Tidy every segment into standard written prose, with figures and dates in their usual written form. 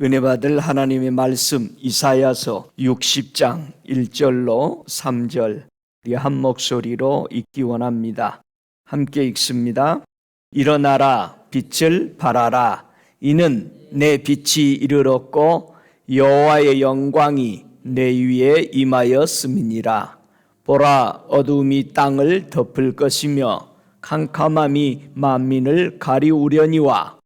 은혜 받을 하나님의 말씀 이사야서 60장 1절로 3절 한 목소리로 읽기 원합니다. 함께 읽습니다. 일어나라 빛을 발하라. 이는 내 빛이 이르렀고 여호와의 영광이 내 위에 임하였음이니라. 보라, 어두움이 땅을 덮을 것이며 캄캄함이 만민을 가리우려니와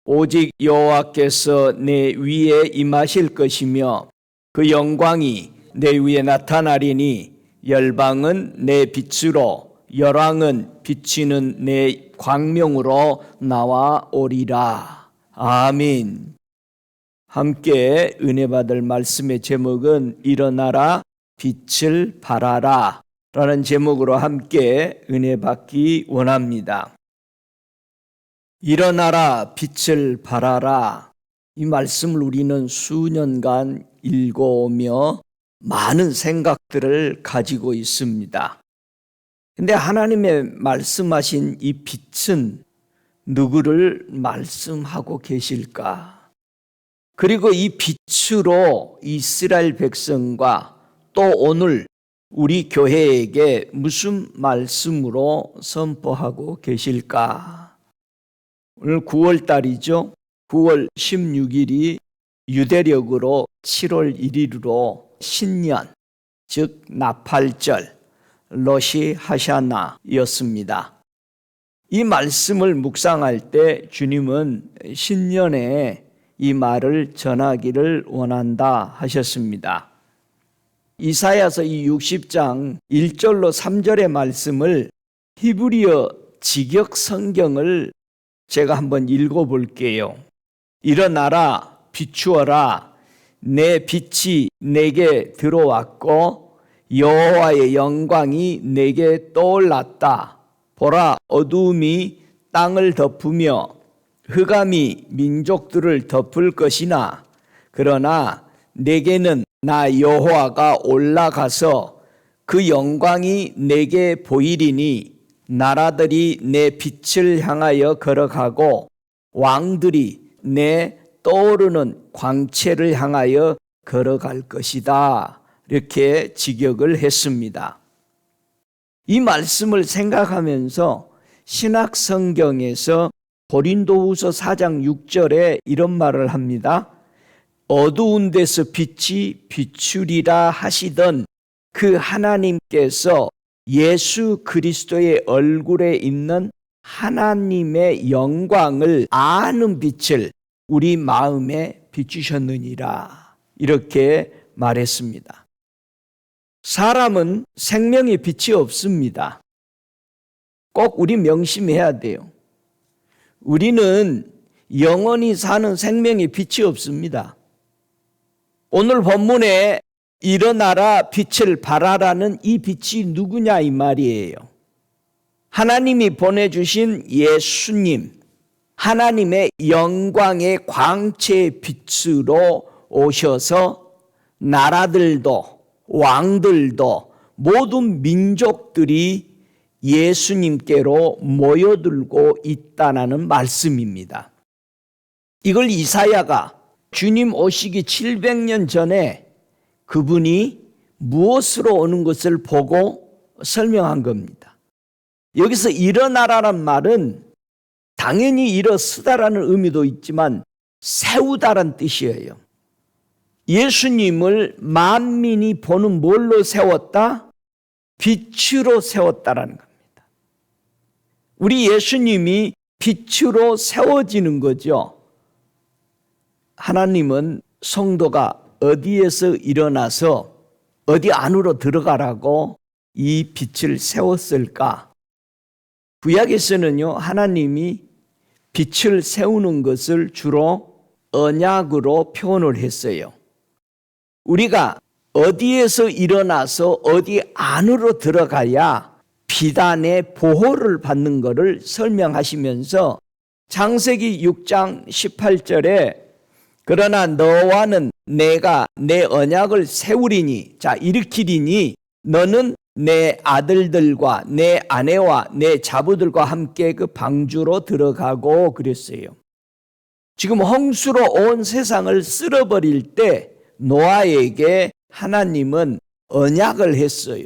오직 여호와께서 내 위에 임하실 것이며 그 영광이 내 위에 나타나리니 열방은 내 빛으로 열왕은 비치는 내 광명으로 나와오리라. 아멘. 함께 은혜 받을 말씀의 제목은 일어나라 빛을 발하라 라는 제목으로 함께 은혜 받기 원합니다. 일어나라 빛을 발하라. 이 말씀을 우리는 수년간 읽어오며 많은 생각들을 가지고 있습니다. 근데 하나님의 말씀하신 이 빛은 누구를 말씀하고 계실까? 그리고 이 빛으로 이스라엘 백성과 또 오늘 우리 교회에게 무슨 말씀으로 선포하고 계실까? 오늘 9월 달이죠. 9월 16일이 유대력으로 7월 1일로 신년, 즉 나팔절, 로시 하샤나였습니다. 이 말씀을 묵상할 때 주님은 신년에 이 말을 전하기를 원한다 하셨습니다. 이사야서 이 60장 1절로 3절의 말씀을 히브리어 직역 성경을 제가 한번 읽어볼게요. 일어나라 비추어라. 내 빛이 내게 들어왔고 여호와의 영광이 내게 떠올랐다. 보라, 어두움이 땅을 덮으며 흑암이 민족들을 덮을 것이나 그러나 내게는 나 여호와가 올라가서 그 영광이 내게 보이리니 나라들이 내 빛을 향하여 걸어가고 왕들이 내 떠오르는 광채를 향하여 걸어갈 것이다. 이렇게 직역을 했습니다. 이 말씀을 생각하면서 신약 성경에서 고린도후서 4장 6절에 이런 말을 합니다. 어두운 데서 빛이 비추리라 하시던 그 하나님께서 예수 그리스도의 얼굴에 있는 하나님의 영광을 아는 빛을 우리 마음에 비추셨느니라. 이렇게 말했습니다. 사람은 생명의 빛이 없습니다. 꼭 우리 명심해야 돼요. 우리는 영원히 사는 생명의 빛이 없습니다. 오늘 본문에 일어나라 빛을 발하라는 이 빛이 누구냐 이 말이에요. 하나님이 보내주신 예수님, 하나님의 영광의 광채의 빛으로 오셔서 나라들도 왕들도 모든 민족들이 예수님께로 모여들고 있다는 말씀입니다. 이걸 이사야가 주님 오시기 700년 전에 그분이 무엇으로 오는 것을 보고 설명한 겁니다. 여기서 일어나라는 말은 당연히 일어서다라는 의미도 있지만 세우다라는 뜻이에요. 예수님을 만민이 보는 뭘로 세웠다? 빛으로 세웠다라는 겁니다. 우리 예수님이 빛으로 세워지는 거죠. 하나님은 성도가 어디에서 일어나서 어디 안으로 들어가라고 이 빛을 세웠을까? 구약에서는요, 하나님이 빛을 세우는 것을 주로 언약으로 표현을 했어요. 우리가 어디에서 일어나서 어디 안으로 들어가야 비단의 보호를 받는 것을 설명하시면서 창세기 6장 18절에 그러나 너와는 내가 내 언약을 세우리니, 일으키리니 너는 내 아들들과 내 아내와 내 자부들과 함께 그 방주로 들어가고 그랬어요. 지금 홍수로 온 세상을 쓸어버릴 때 노아에게 하나님은 언약을 했어요.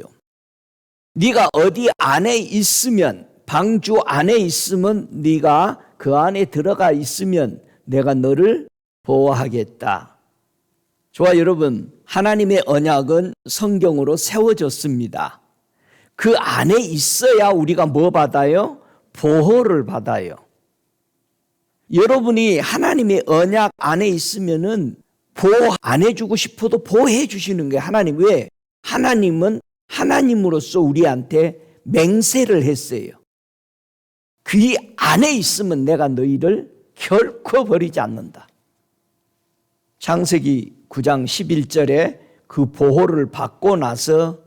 네가 어디 안에 있으면, 방주 안에 있으면, 네가 그 안에 들어가 있으면 내가 너를 보호하겠다. 저와 여러분, 하나님의 언약은 성경으로 세워졌습니다. 그 안에 있어야 우리가 뭐 받아요? 보호를 받아요. 여러분이 하나님의 언약 안에 있으면은 보호 안 해주고 싶어도 보호해 주시는 거예요. 하나님. 왜? 하나님은 하나님으로서 우리한테 맹세를 했어요. 그 안에 있으면 내가 너희를 결코 버리지 않는다. 창세기 9장 11절에 그 보호를 받고 나서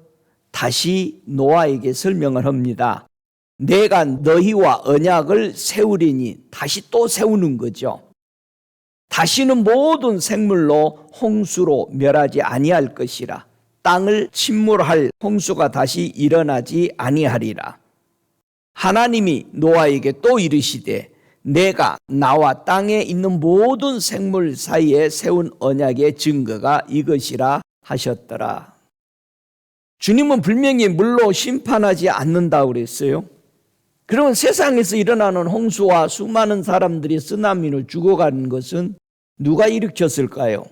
다시 노아에게 설명을 합니다. 내가 너희와 언약을 세우리니, 다시 또 세우는 거죠. 다시는 모든 생물로 홍수로 멸하지 아니할 것이라. 땅을 침몰할 홍수가 다시 일어나지 아니하리라. 하나님이 노아에게 또 이르시되 내가 나와 땅에 있는 모든 생물 사이에 세운 언약의 증거가 이것이라 하셨더라. 주님은 분명히 물로 심판하지 않는다고 그랬어요. 그러면 세상에서 일어나는 홍수와 수많은 사람들이 쓰나미로 죽어가는 것은 누가 일으켰을까요?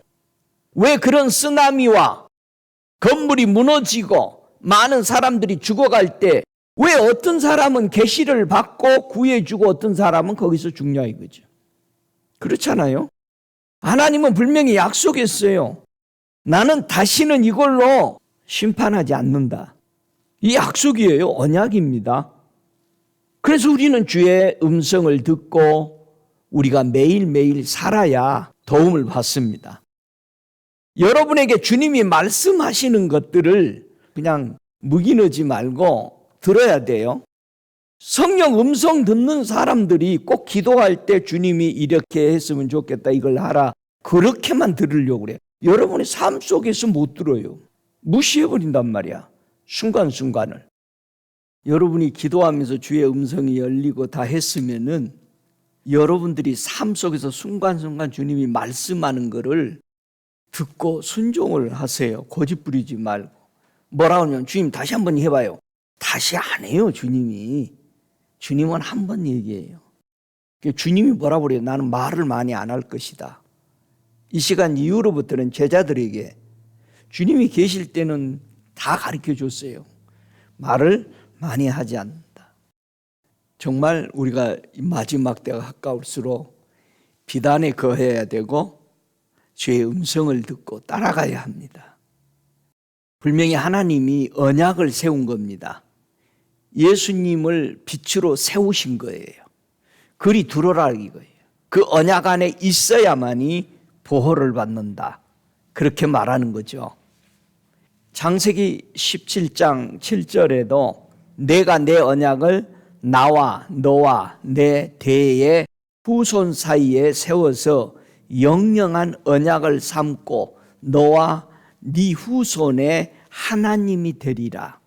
왜 그런 쓰나미와 건물이 무너지고 많은 사람들이 죽어갈 때 왜 어떤 사람은 계시를 받고 구해주고 어떤 사람은 거기서 죽냐 이거죠. 그렇잖아요. 하나님은 분명히 약속했어요. 나는 다시는 이걸로 심판하지 않는다. 이 약속이에요. 언약입니다. 그래서 우리는 주의 음성을 듣고 우리가 매일매일 살아야 도움을 받습니다. 여러분에게 주님이 말씀하시는 것들을 그냥 묵인하지 말고 들어야 돼요. 성령 음성 듣는 사람들이 꼭 기도할 때 주님이 이렇게 했으면 좋겠다, 이걸 하라, 그렇게만 들으려고 그래요. 여러분의 삶 속에서 못 들어요. 무시해버린단 말이야. 순간순간을. 여러분이 기도하면서 주의 음성이 열리고 다 했으면은 여러분들이 삶 속에서 순간순간 주님이 말씀하는 거를 듣고 순종을 하세요. 고집 부리지 말고. 뭐라고 하냐면, 주님 다시 한번 해봐요. 다시 안 해요, 주님이. 주님은 한 번 얘기해요. 주님이 뭐라고 그래요? 나는 말을 많이 안 할 것이다. 이 시간 이후로부터는 제자들에게 주님이 계실 때는 다 가르쳐 줬어요. 말을 많이 하지 않는다. 정말 우리가 마지막 때가 가까울수록 비단에 거해야 되고 주의 음성을 듣고 따라가야 합니다. 분명히 하나님이 언약을 세운 겁니다. 예수님을 빛으로 세우신 거예요. 그리 들어라 이거예요. 그 언약 안에 있어야만이 보호를 받는다. 그렇게 말하는 거죠. 창세기 17장 7절에도 내가 내 언약을 나와 너와 내 대의 후손 사이에 세워서 영영한 언약을 삼고 너와 네 후손의 하나님이 되리라.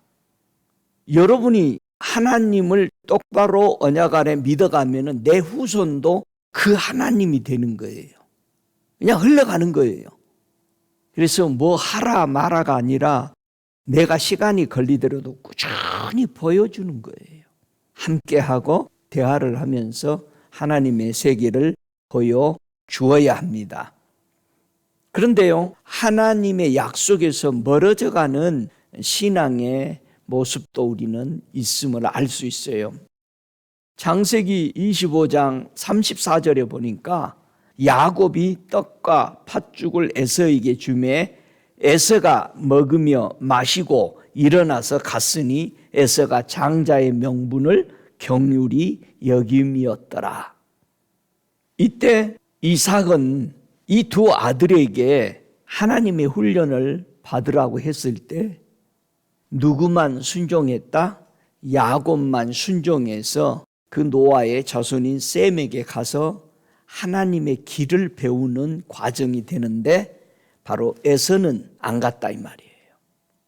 여러분이 하나님을 똑바로 언약 안에 믿어가면 내 후손도 그 하나님이 되는 거예요. 그냥 흘러가는 거예요. 그래서 뭐 하라 마라가 아니라 내가 시간이 걸리더라도 꾸준히 보여주는 거예요. 함께하고 대화를 하면서 하나님의 세계를 보여주어야 합니다. 그런데요, 하나님의 약속에서 멀어져가는 신앙의 모습도 우리는 있음을 알 수 있어요. 창세기 25장 34절에 보니까 야곱이 떡과 팥죽을 에서에게 주매 에서가 먹으며 마시고 일어나서 갔으니 에서가 장자의 명분을 경휼히 여김이었더라. 이때 이삭은 이 두 아들에게 하나님의 훈련을 받으라고 했을 때 누구만 순종했다? 야곱만 순종해서 그 노아의 자손인 셈에게 가서 하나님의 길을 배우는 과정이 되는데 바로 에서는 안 갔다 이 말이에요.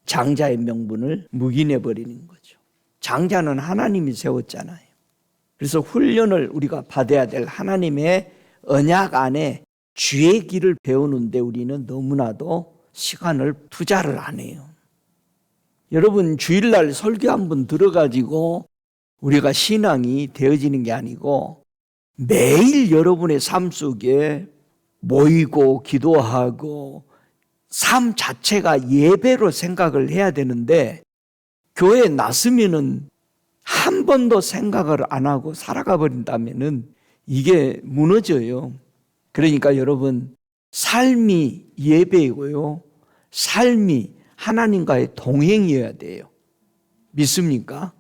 장자의 명분을 묵인해버리는 거죠. 장자는 하나님이 세웠잖아요. 그래서 훈련을 우리가 받아야 될 하나님의 언약 안에 주의 길을 배우는데 우리는 너무나도 시간을 투자를 안 해요. 여러분, 주일날 설교 한번 들어가지고 우리가 신앙이 되어지는 게 아니고 매일 여러분의 삶 속에 모이고 기도하고 삶 자체가 예배로 생각을 해야 되는데 교회에 나서면은 한 번도 생각을 안 하고 살아가 버린다면은 이게 무너져요. 그러니까 여러분, 삶이 예배이고요. 삶이 하나님과의 동행이어야 돼요. 믿습니까?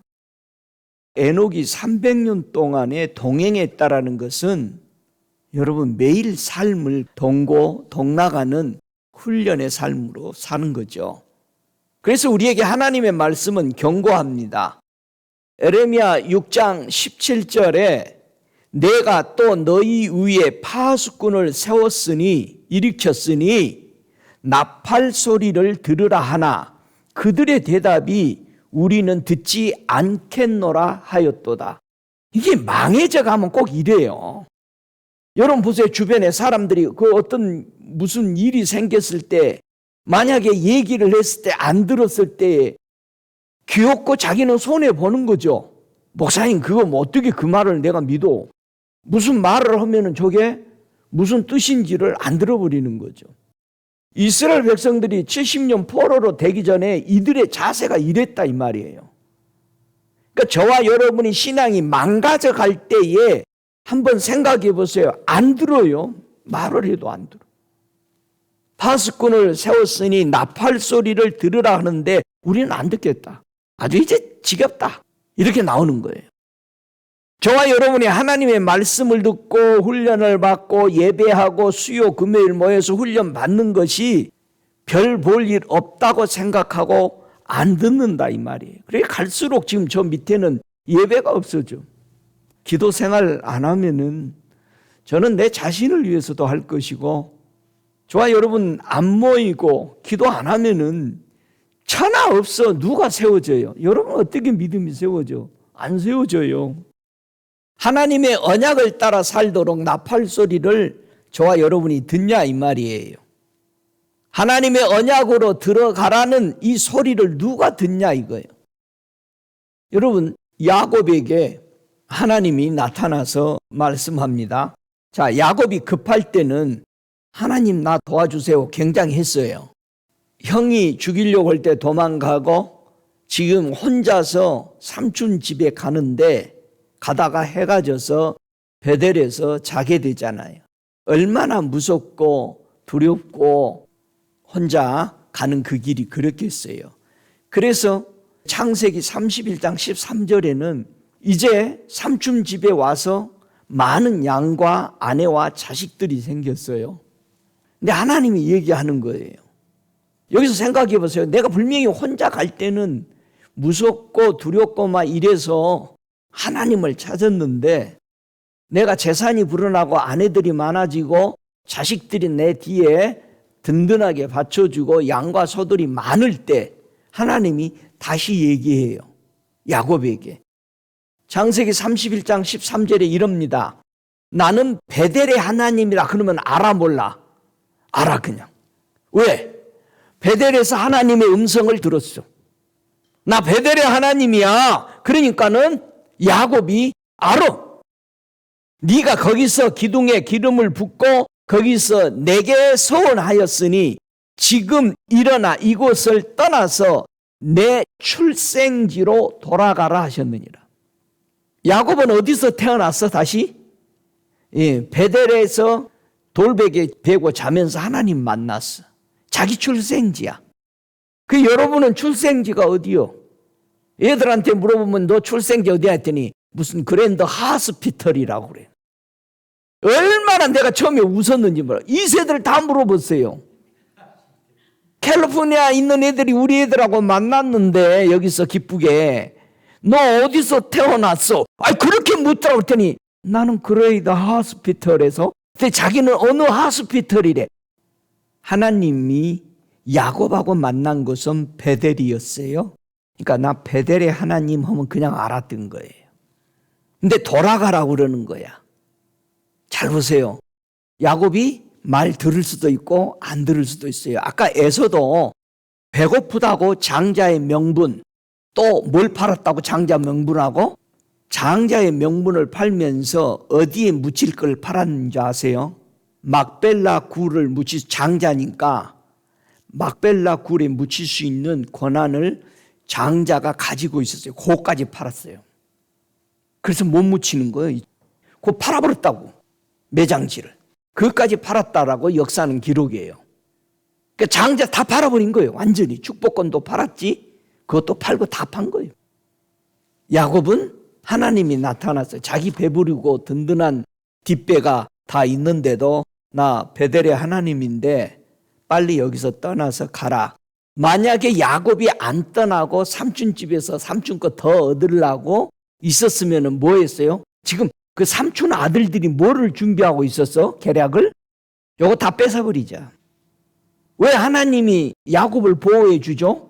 에녹이 300년 동안에 동행했다라는 것은 여러분 매일 삶을 동나가는 훈련의 삶으로 사는 거죠. 그래서 우리에게 하나님의 말씀은 경고합니다. 에레미야 6장 17절에 내가 또 너희 위에 파수꾼을 일으켰으니 나팔 소리를 들으라 하나 그들의 대답이 우리는 듣지 않겠노라 하였도다. 이게 망해져 가면 꼭 이래요. 여러분 보세요. 주변에 사람들이 무슨 일이 생겼을 때 만약에 얘기를 했을 때 안 들었을 때 귀엽고 자기는 손해보는 거죠. 목사님 그거 어떻게 그 말을 내가 믿어. 무슨 말을 하면은 저게 무슨 뜻인지를 안 들어버리는 거죠. 이스라엘 백성들이 70년 포로로 되기 전에 이들의 자세가 이랬다 이 말이에요. 그러니까 저와 여러분이 신앙이 망가져 갈 때에 한번 생각해 보세요. 안 들어요. 말을 해도 안 들어. 파수꾼을 세웠으니 나팔 소리를 들으라 하는데 우리는 안 듣겠다. 아주 이제 지겹다. 이렇게 나오는 거예요. 저와 여러분이 하나님의 말씀을 듣고 훈련을 받고 예배하고 수요 금요일 모여서 훈련 받는 것이 별 볼 일 없다고 생각하고 안 듣는다 이 말이에요. 그래 갈수록 지금 저 밑에는 예배가 없어져. 기도 생활 안 하면은 저는 내 자신을 위해서도 할 것이고 저와 여러분 안 모이고 기도 안 하면은 천하 없어. 누가 세워져요? 여러분 어떻게 믿음이 세워져? 안 세워져요. 하나님의 언약을 따라 살도록 나팔 소리를 저와 여러분이 듣냐 이 말이에요. 하나님의 언약으로 들어가라는 이 소리를 누가 듣냐 이거예요. 여러분 야곱에게 하나님이 나타나서 말씀합니다. 자, 야곱이 급할 때는 하나님 나 도와주세요 굉장히 했어요. 형이 죽이려고 할 때 도망가고 지금 혼자서 삼촌 집에 가는데 가다가 해가 져서 베델에서 자게 되잖아요. 얼마나 무섭고 두렵고 혼자 가는 그 길이 그렇겠어요. 그래서 창세기 31장 13절에는 이제 삼촌 집에 와서 많은 양과 아내와 자식들이 생겼어요. 근데 하나님이 얘기하는 거예요. 여기서 생각해 보세요. 내가 분명히 혼자 갈 때는 무섭고 두렵고 막 이래서 하나님을 찾았는데 내가 재산이 불어나고 아내들이 많아지고 자식들이 내 뒤에 든든하게 받쳐주고 양과 소들이 많을 때 하나님이 다시 얘기해요. 야곱에게. 창세기 31장 13절에 이럽니다. 나는 베델의 하나님이라. 그러면 알아 몰라? 알아 그냥. 왜? 베델에서 하나님의 음성을 들었어. 나 베델의 하나님이야. 그러니까는 야곱이 알아. 네가 거기서 기둥에 기름을 붓고 거기서 내게 서원하였으니 지금 일어나 이곳을 떠나서 내 출생지로 돌아가라 하셨느니라. 야곱은 어디서 태어났어 다시? 베델에서 돌베개 베고 자면서 하나님 만났어. 자기 출생지야. 그 여러분은 출생지가 어디요? 애들한테 물어보면 너 출생지 어디야 했더니 무슨 그랜드 하스피털이라고 그래. 얼마나 내가 처음에 웃었는지 몰라. 이 세대를 다 물어보세요. 캘리포니아 있는 애들이 우리 애들하고 만났는데 여기서 기쁘게 너 어디서 태어났어? 아니 그렇게 묻더라고 했더니 나는 그레이드 하스피털에서. 근데 자기는 어느 하스피털이래. 하나님이 야곱하고 만난 것은 베델이었어요. 그러니까 나 베델의 하나님 하면 그냥 알았던 거예요. 근데 돌아가라고 그러는 거야. 잘 보세요. 야곱이 말 들을 수도 있고 안 들을 수도 있어요. 아까 에서도 배고프다고 장자의 명분, 또 뭘 팔았다고 장자 명분하고, 장자의 명분을 팔면서 어디에 묻힐 걸 팔았는지 아세요? 막벨라 굴을 장자니까 막벨라 굴에 묻힐 수 있는 권한을 장자가 가지고 있었어요. 그거까지 팔았어요. 그래서 못 묻히는 거예요. 그거 팔아버렸다고, 매장지를. 그것까지 팔았다라고 역사는 기록이에요. 그러니까 장자 다 팔아버린 거예요. 완전히. 축복권도 팔았지, 그것도 팔고 다 판 거예요. 야곱은 하나님이 나타났어요. 자기 배부르고 든든한 뒷배가 다 있는데도 나 베델의 하나님인데 빨리 여기서 떠나서 가라. 만약에 야곱이 안 떠나고 삼촌 집에서 삼촌 거 더 얻으려고 있었으면 뭐 했어요? 지금 그 삼촌 아들들이 뭐를 준비하고 있었어? 계략을? 요거 다 뺏어버리자. 왜 하나님이 야곱을 보호해 주죠?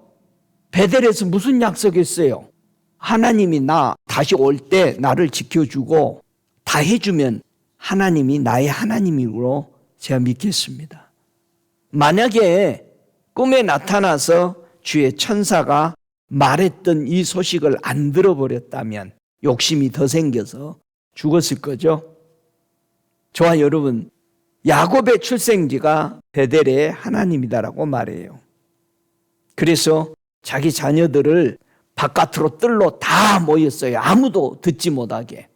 베델에서 무슨 약속했어요? 하나님이 나 다시 올 때 나를 지켜주고 다 해주면 하나님이 나의 하나님으로 제가 믿겠습니다. 만약에 꿈에 나타나서 주의 천사가 말했던 이 소식을 안 들어버렸다면 욕심이 더 생겨서 죽었을 거죠. 저와 여러분, 야곱의 출생지가 베델의 하나님이다라고 말해요. 그래서 자기 자녀들을 바깥으로 뜰로 다 모였어요. 아무도 듣지 못하게.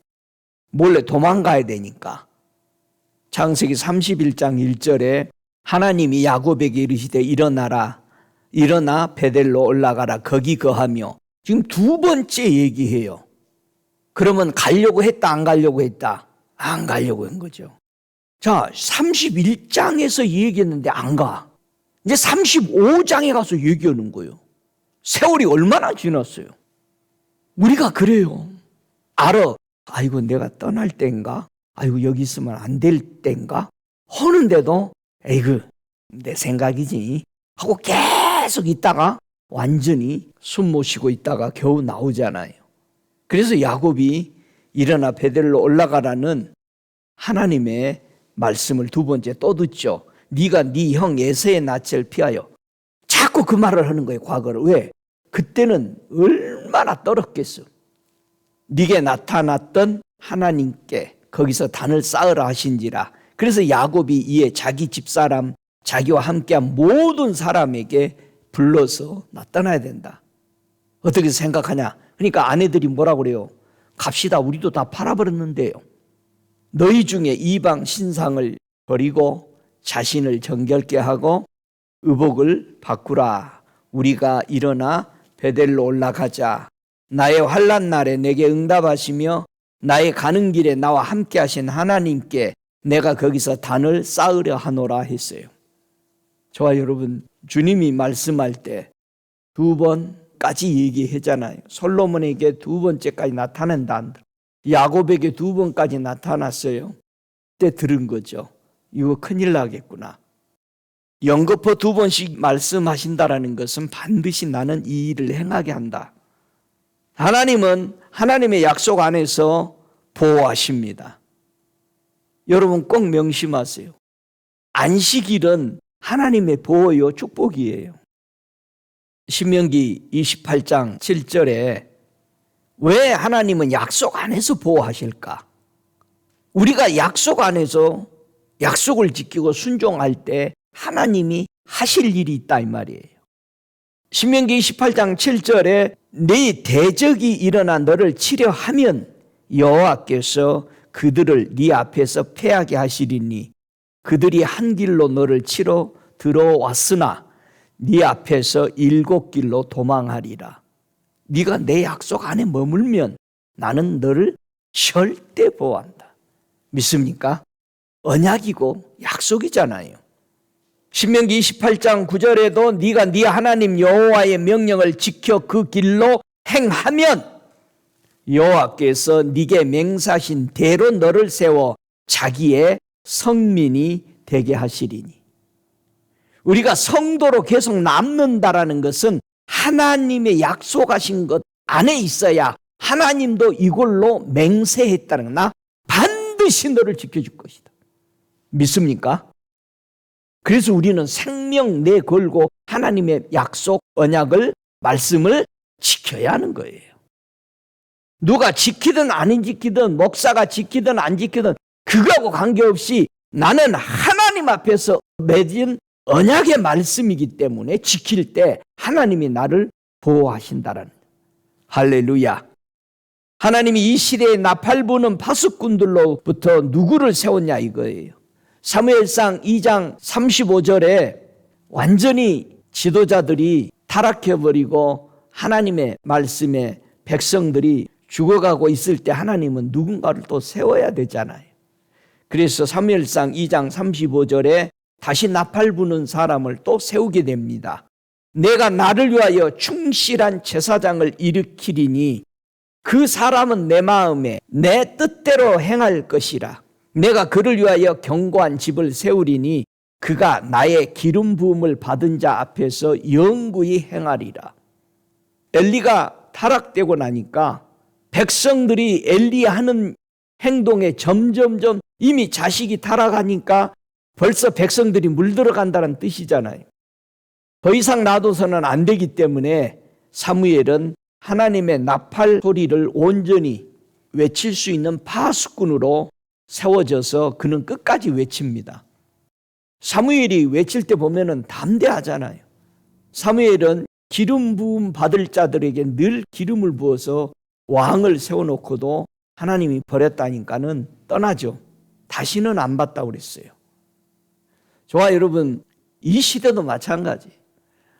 몰래 도망가야 되니까. 창세기 31장 1절에 하나님이 야곱에게 이르시되 일어나라. 일어나 베델로 올라가라. 거기 거하며. 지금 두 번째 얘기해요. 그러면 가려고 했다, 안 가려고 했다? 안 가려고 한 거죠. 자, 31장에서 얘기했는데 안 가. 이제 35장에 가서 얘기하는 거예요. 세월이 얼마나 지났어요. 우리가 그래요. 알아. 아이고, 내가 떠날 때인가? 아이고, 여기 있으면 안 될 때인가? 하는데도 에이그, 내 생각이지 하고 계속 있다가 완전히 숨 못 쉬고 있다가 겨우 나오잖아요. 그래서 야곱이 일어나 베델로 올라가라는 하나님의 말씀을 두 번째 또 듣죠. 네가 네 형 에서의 낯을 피하여. 자꾸 그 말을 하는 거예요. 과거를. 왜? 그때는 얼마나 떨었겠어. 네게 나타났던 하나님께 거기서 단을 쌓으라 하신지라. 그래서 야곱이 이에 자기 집사람, 자기와 함께한 모든 사람에게 불러서 나 떠나야 된다. 어떻게 생각하냐? 그러니까 아내들이 뭐라고 그래요? 갑시다. 우리도 다 팔아버렸는데요. 너희 중에 이방 신상을 버리고 자신을 정결케 하고 의복을 바꾸라. 우리가 일어나 베델로 올라가자. 나의 환난 날에 내게 응답하시며 나의 가는 길에 나와 함께 하신 하나님께 내가 거기서 단을 쌓으려 하노라 했어요. 저와 여러분, 주님이 말씀할 때 두 번까지 얘기했잖아요. 솔로몬에게 두 번째까지 나타난다. 야곱에게 두 번까지 나타났어요. 그때 들은 거죠. 이거 큰일 나겠구나. 연거푸 두 번씩 말씀하신다라는 것은 반드시 나는 이 일을 행하게 한다. 하나님은 하나님의 약속 안에서 보호하십니다. 여러분 꼭 명심하세요. 안식일은 하나님의 보호요 축복이에요. 신명기 28장 7절에 왜 하나님은 약속 안에서 보호하실까? 우리가 약속 안에서 약속을 지키고 순종할 때 하나님이 하실 일이 있다 이 말이에요. 신명기 28장 7절에 네 대적이 일어나 너를 치려 하면 여호와께서 그들을 네 앞에서 패하게 하시리니 그들이 한 길로 너를 치러 들어왔으나 네 앞에서 7길로 도망하리라. 네가 내 약속 안에 머물면 나는 너를 절대 보호한다. 믿습니까? 언약이고 약속이잖아요. 신명기 28장 9절에도 네가 네 하나님 여호와의 명령을 지켜 그 길로 행하면 여호와께서 네게 맹세하신 대로 너를 세워 자기의 성민이 되게 하시리니. 우리가 성도로 계속 남는다라는 것은 하나님의 약속하신 것 안에 있어야 하나님도 이걸로 맹세했다는 거나 반드시 너를 지켜줄 것이다. 믿습니까? 그래서 우리는 생명 내걸고 하나님의 약속, 언약을, 말씀을 지켜야 하는 거예요. 누가 지키든 안 지키든, 목사가 지키든 안 지키든 그거하고 관계없이 나는 하나님 앞에서 맺은 언약의 말씀이기 때문에 지킬 때 하나님이 나를 보호하신다라는 거예요. 할렐루야. 하나님이 이 시대에 나팔 부는 파수꾼들로부터 누구를 세웠냐 이거예요. 사무엘상 2장 35절에 완전히 지도자들이 타락해버리고 하나님의 말씀에 백성들이 죽어가고 있을 때 하나님은 누군가를 또 세워야 되잖아요. 그래서 사무엘상 2장 35절에 다시 나팔 부는 사람을 또 세우게 됩니다. 내가 나를 위하여 충실한 제사장을 일으키리니 그 사람은 내 마음에 내 뜻대로 행할 것이라. 내가 그를 위하여 견고한 집을 세우리니 그가 나의 기름 부음을 받은 자 앞에서 영구히 행하리라. 엘리가 타락되고 나니까 백성들이 엘리 하는 행동에 점점점 이미 자식이 타락하니까 벌써 백성들이 물들어간다는 뜻이잖아요. 더 이상 놔둬서는 안 되기 때문에 사무엘은 하나님의 나팔 소리를 온전히 외칠 수 있는 파수꾼으로 세워져서 그는 끝까지 외칩니다. 사무엘이 외칠 때 보면은 담대하잖아요. 사무엘은 기름 부음 받을 자들에게 늘 기름을 부어서 왕을 세워놓고도 하나님이 버렸다니까는 떠나죠. 다시는 안 봤다고 그랬어요. 저와 여러분, 이 시대도 마찬가지.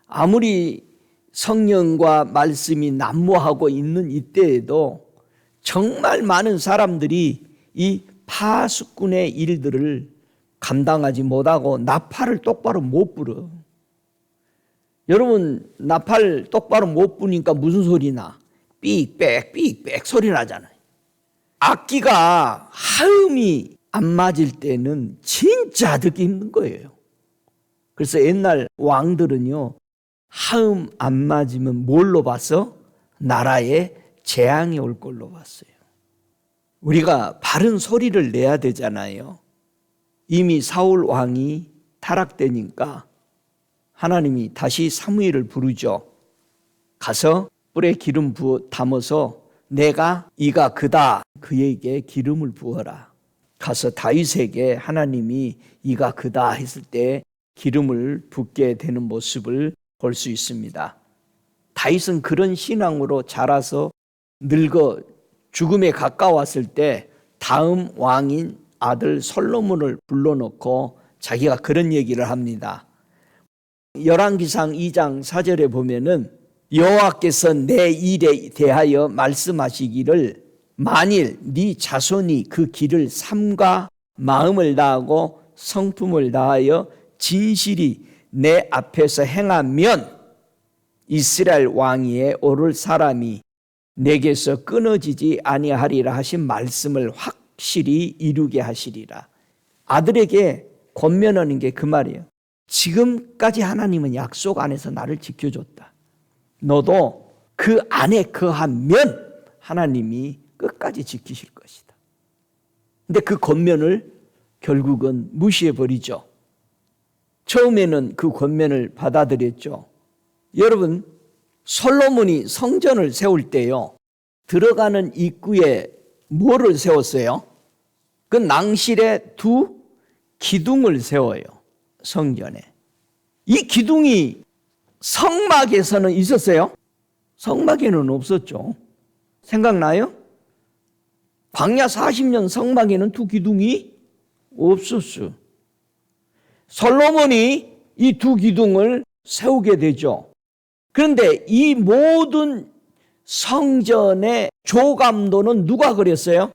아무리 성령과 말씀이 난무하고 있는 이때에도 정말 많은 사람들이 이 파수꾼의 일들을 감당하지 못하고 나팔을 똑바로 못 불어. 여러분, 나팔 똑바로 못 부니까 무슨 소리 나? 삑빽 삑빽 소리 나잖아요. 악기가 하음이 안 맞을 때는 진짜 듣기 힘든 거예요. 그래서 옛날 왕들은요, 하음 안 맞으면 뭘로 봤어? 나라에 재앙이 올 걸로 봤어요. 우리가 바른 소리를 내야 되잖아요. 이미 사울 왕이 타락되니까 하나님이 다시 사무엘을 부르죠. 가서 뿔에 기름 담아서 내가 이가 그다 그에게 기름을 부어라. 가서 다윗에게 하나님이 이가 그다 했을 때 기름을 붓게 되는 모습을 볼 수 있습니다. 다윗은 그런 신앙으로 자라서 늙어 죽음에 가까웠을 때 다음 왕인 아들 솔로몬을 불러놓고 자기가 그런 얘기를 합니다. 열왕기상 2장 4절에 보면은 여호와께서 내 일에 대하여 말씀하시기를 만일 네 자손이 그 길을 삼가 마음을 다하고 성품을 다하여 진실이 내 앞에서 행하면 이스라엘 왕위에 오를 사람이 내게서 끊어지지 아니하리라 하신 말씀을 확실히 이루게 하시리라. 아들에게 권면하는 게 그 말이에요. 지금까지 하나님은 약속 안에서 나를 지켜줬다. 너도 그 안에 거하면 하나님이 끝까지 지키실 것이다. 근데 그 권면을 결국은 무시해버리죠. 처음에는 그 권면을 받아들였죠. 여러분, 솔로몬이 성전을 세울 때요, 들어가는 입구에 뭐를 세웠어요? 그 낭실에 두 기둥을 세워요. 성전에. 이 기둥이 성막에서는 있었어요? 성막에는 없었죠. 생각나요? 광야 40년 성막에는 두 기둥이 없었어요. 솔로몬이 이 두 기둥을 세우게 되죠. 그런데 이 모든 성전의 조감도는 누가 그렸어요?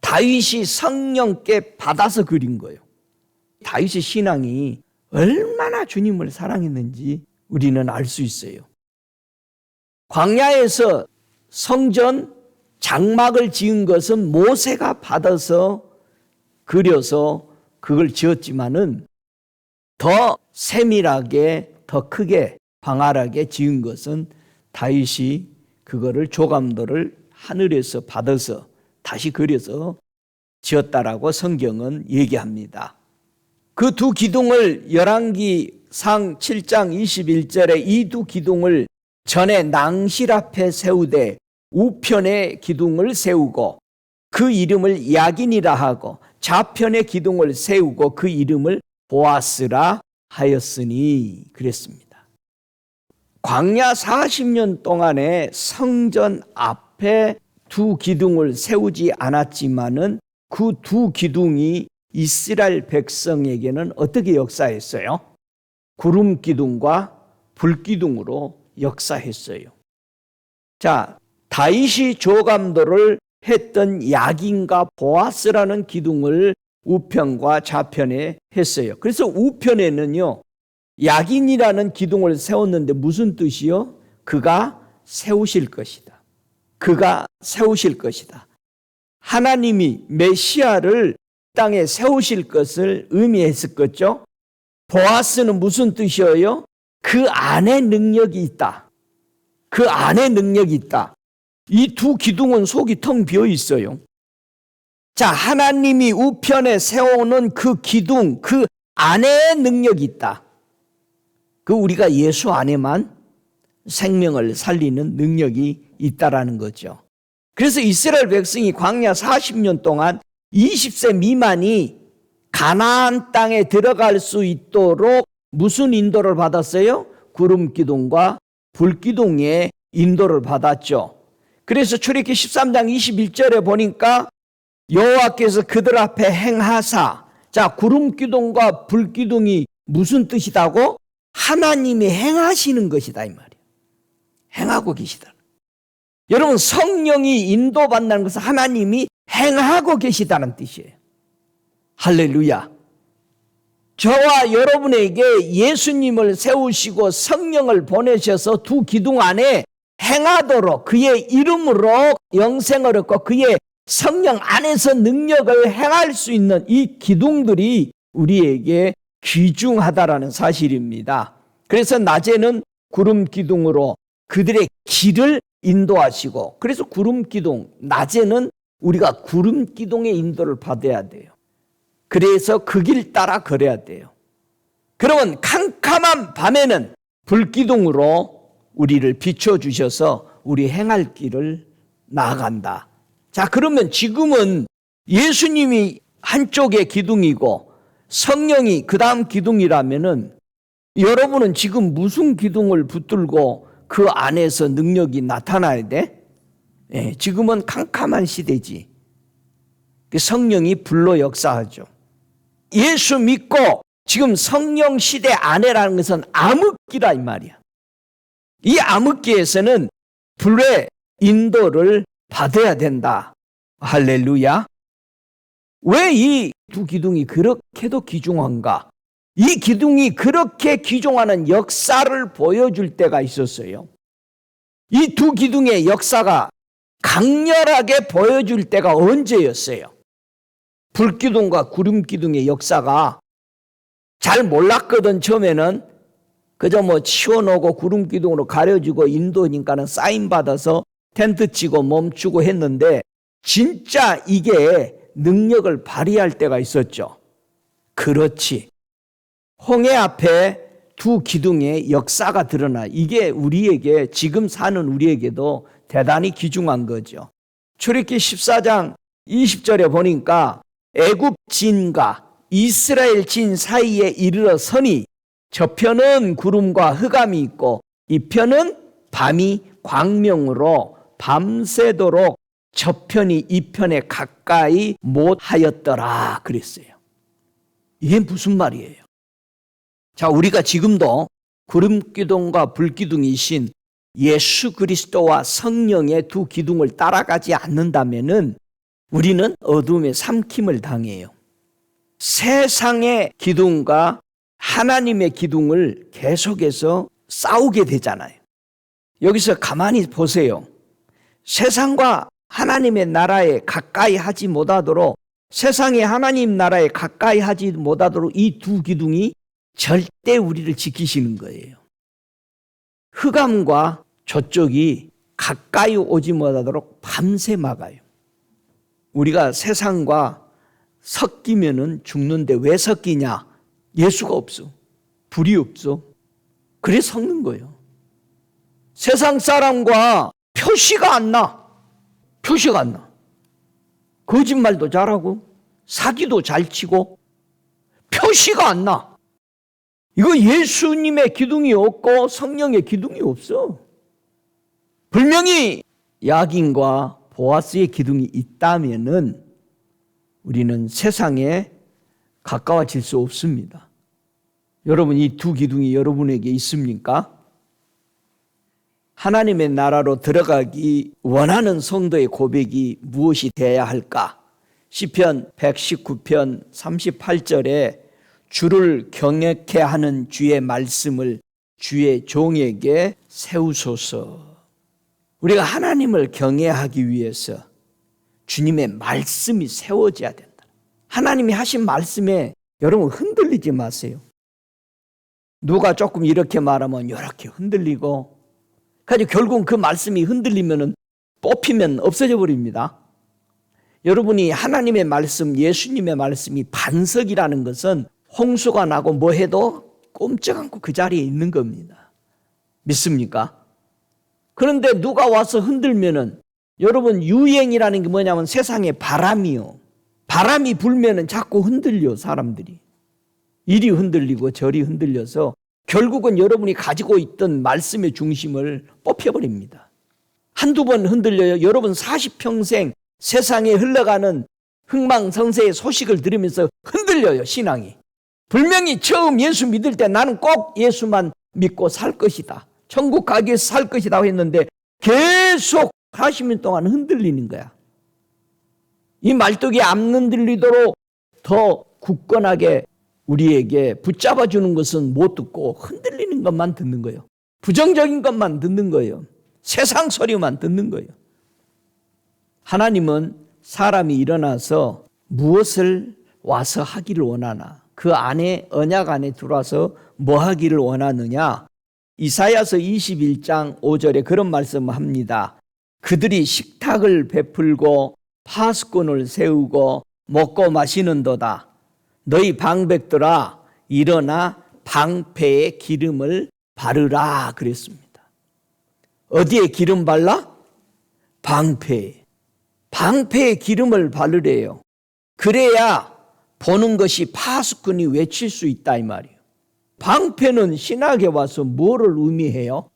다윗이 성령께 받아서 그린 거예요. 다윗의 신앙이 얼마나 주님을 사랑했는지 우리는 알 수 있어요. 광야에서 성전 장막을 지은 것은 모세가 받아서 그려서 그걸 지었지만은 더 세밀하게, 더 크게, 광활하게 지은 것은 다윗이 그거를 조감도를 하늘에서 받아서 다시 그려서 지었다라고 성경은 얘기합니다. 그 두 기둥을 열왕기상 7장 21절에 이 두 기둥을 전에 낭실 앞에 세우되 우편에 기둥을 세우고 그 이름을 야긴이라 하고 좌편에 기둥을 세우고 그 이름을 보아스라 하였으니 그랬습니다. 광야 40년 동안에 성전 앞에 두 기둥을 세우지 않았지만은 그 두 기둥이 이스라엘 백성에게는 어떻게 역사했어요? 구름 기둥과 불 기둥으로 역사했어요. 자, 다윗이 조감도를 했던 야긴과 보아스라는 기둥을 우편과 좌편에 했어요. 그래서 우편에는요, 야긴이라는 기둥을 세웠는데 무슨 뜻이요? 그가 세우실 것이다. 그가 세우실 것이다. 하나님이 메시아를 땅에 세우실 것을 의미했을 거죠. 보아스는 무슨 뜻이에요? 그 안에 능력이 있다. 그 안에 능력이 있다. 이 두 기둥은 속이 텅 비어 있어요. 자, 하나님이 우편에 세우는 그 기둥, 그 안에 능력이 있다. 그 우리가 예수 안에만 생명을 살리는 능력이 있다라는 거죠. 그래서 이스라엘 백성이 광야 40년 동안 20세 미만이 가나안 땅에 들어갈 수 있도록 무슨 인도를 받았어요? 구름 기둥과 불 기둥의 인도를 받았죠. 그래서 출애굽기 13장 21절에 보니까 여호와께서 그들 앞에 행하사, 자, 구름 기둥과 불 기둥이 무슨 뜻이다고? 하나님이 행하시는 것이다 이 말이에요. 행하고 계시다. 여러분, 성령이 인도받는 것은 하나님이 행하고 계시다는 뜻이에요. 할렐루야. 저와 여러분에게 예수님을 세우시고 성령을 보내셔서 두 기둥 안에 행하도록 그의 이름으로 영생을 얻고 그의 성령 안에서 능력을 행할 수 있는 이 기둥들이 우리에게 귀중하다라는 사실입니다. 그래서 낮에는 구름 기둥으로 그들의 길을 인도하시고, 그래서 구름 기둥, 낮에는 우리가 구름 기둥의 인도를 받아야 돼요. 그래서 그 길 따라 걸어야 돼요. 그러면 캄캄한 밤에는 불기둥으로 우리를 비춰주셔서 우리 행할 길을 나아간다. 자, 그러면 지금은 예수님이 한쪽에 기둥이고 성령이 그 다음 기둥이라면은 여러분은 지금 무슨 기둥을 붙들고 그 안에서 능력이 나타나야 돼? 예, 지금은 캄캄한 시대지. 성령이 불로 역사하죠. 예수 믿고 지금 성령 시대 안에라는 것은 암흑기라 이 말이야. 이 암흑기에서는 불의 인도를 받아야 된다. 할렐루야. 왜 이 두 기둥이 그렇게도 귀중한가? 이 기둥이 그렇게 귀중하는 역사를 보여줄 때가 있었어요. 이 두 기둥의 역사가 강렬하게 보여줄 때가 언제였어요? 불기둥과 구름기둥의 역사가 잘 몰랐거든. 처음에는 그저 치워놓고 구름기둥으로 가려주고 인도니까는 사인 받아서 텐트 치고 멈추고 했는데 진짜 이게 능력을 발휘할 때가 있었죠. 그렇지. 홍해 앞에 두 기둥의 역사가 드러나. 이게 우리에게, 지금 사는 우리에게도 대단히 귀중한 거죠. 출애굽기 14장 20절에 보니까 애굽 진과 이스라엘 진 사이에 이르러 서니 저편은 구름과 흑암이 있고 이편은 밤이 광명으로 밤새도록 저편이 이편에 가까이 못하였더라 그랬어요. 이게 무슨 말이에요? 자, 우리가 지금도 구름기둥과 불기둥이신 예수 그리스도와 성령의 두 기둥을 따라가지 않는다면은 우리는 어둠에 삼킴을 당해요. 세상의 기둥과 하나님의 기둥을 계속해서 싸우게 되잖아요. 여기서 가만히 보세요. 세상과 하나님의 나라에 가까이 하지 못하도록, 세상이 하나님 나라에 가까이 하지 못하도록 이 두 기둥이 절대 우리를 지키시는 거예요. 흑암과 저쪽이 가까이 오지 못하도록 밤새 막아요. 우리가 세상과 섞이면은 죽는데 왜 섞이냐? 예수가 없어. 불이 없어. 그래 섞는 거예요. 세상 사람과 표시가 안 나. 표시가 안 나. 거짓말도 잘하고 사기도 잘 치고 표시가 안 나. 이거 예수님의 기둥이 없고 성령의 기둥이 없어. 분명히 야긴과 보아스의 기둥이 있다면은 우리는 세상에 가까워질 수 없습니다. 여러분, 이 두 기둥이 여러분에게 있습니까? 하나님의 나라로 들어가기 원하는 성도의 고백이 무엇이 되어야 할까? 시편 119편 38절에 주를 경외케 하는 주의 말씀을 주의 종에게 세우소서. 우리가 하나님을 경외하기 위해서 주님의 말씀이 세워져야 된다. 하나님이 하신 말씀에 여러분 흔들리지 마세요. 누가 조금 이렇게 말하면 이렇게 흔들리고, 가지고 결국은 그 말씀이 흔들리면 뽑히면 없어져 버립니다. 여러분이 하나님의 말씀, 예수님의 말씀이 반석이라는 것은 홍수가 나고 뭐 해도 꼼짝 않고 그 자리에 있는 겁니다. 믿습니까? 그런데 누가 와서 흔들면은, 여러분 유행이라는 게 뭐냐면 세상에 바람이요. 바람이 불면은 자꾸 흔들려 사람들이. 이리 흔들리고 저리 흔들려서 결국은 여러분이 가지고 있던 말씀의 중심을 뽑혀버립니다. 한두 번 흔들려요. 여러분 40평생 세상에 흘러가는 흥망성쇠의 소식을 들으면서 흔들려요, 신앙이. 분명히 처음 예수 믿을 때 나는 꼭 예수만 믿고 살 것이다, 천국 가기 위해서 살 것이다 했는데 계속 40년 동안 흔들리는 거야. 이 말뚝이 안 흔들리도록 더 굳건하게 우리에게 붙잡아주는 것은 못 듣고 흔들리는 것만 듣는 거예요. 부정적인 것만 듣는 거예요. 세상 소리만 듣는 거예요. 하나님은 사람이 일어나서 무엇을 와서 하기를 원하나, 그 안에 언약 안에 들어와서 뭐 하기를 원하느냐. 이사야서 21장 5절에 그런 말씀을 합니다. 그들이 식탁을 베풀고 파수꾼을 세우고 먹고 마시는도다. 너희 방백들아 일어나 방패에 기름을 바르라 그랬습니다. 어디에 기름 발라? 방패에. 방패에 기름을 바르래요. 그래야 보는 것이 파수꾼이 외칠 수 있다 이 말이에요. 방패는 신학에 와서 뭐를 의미해요?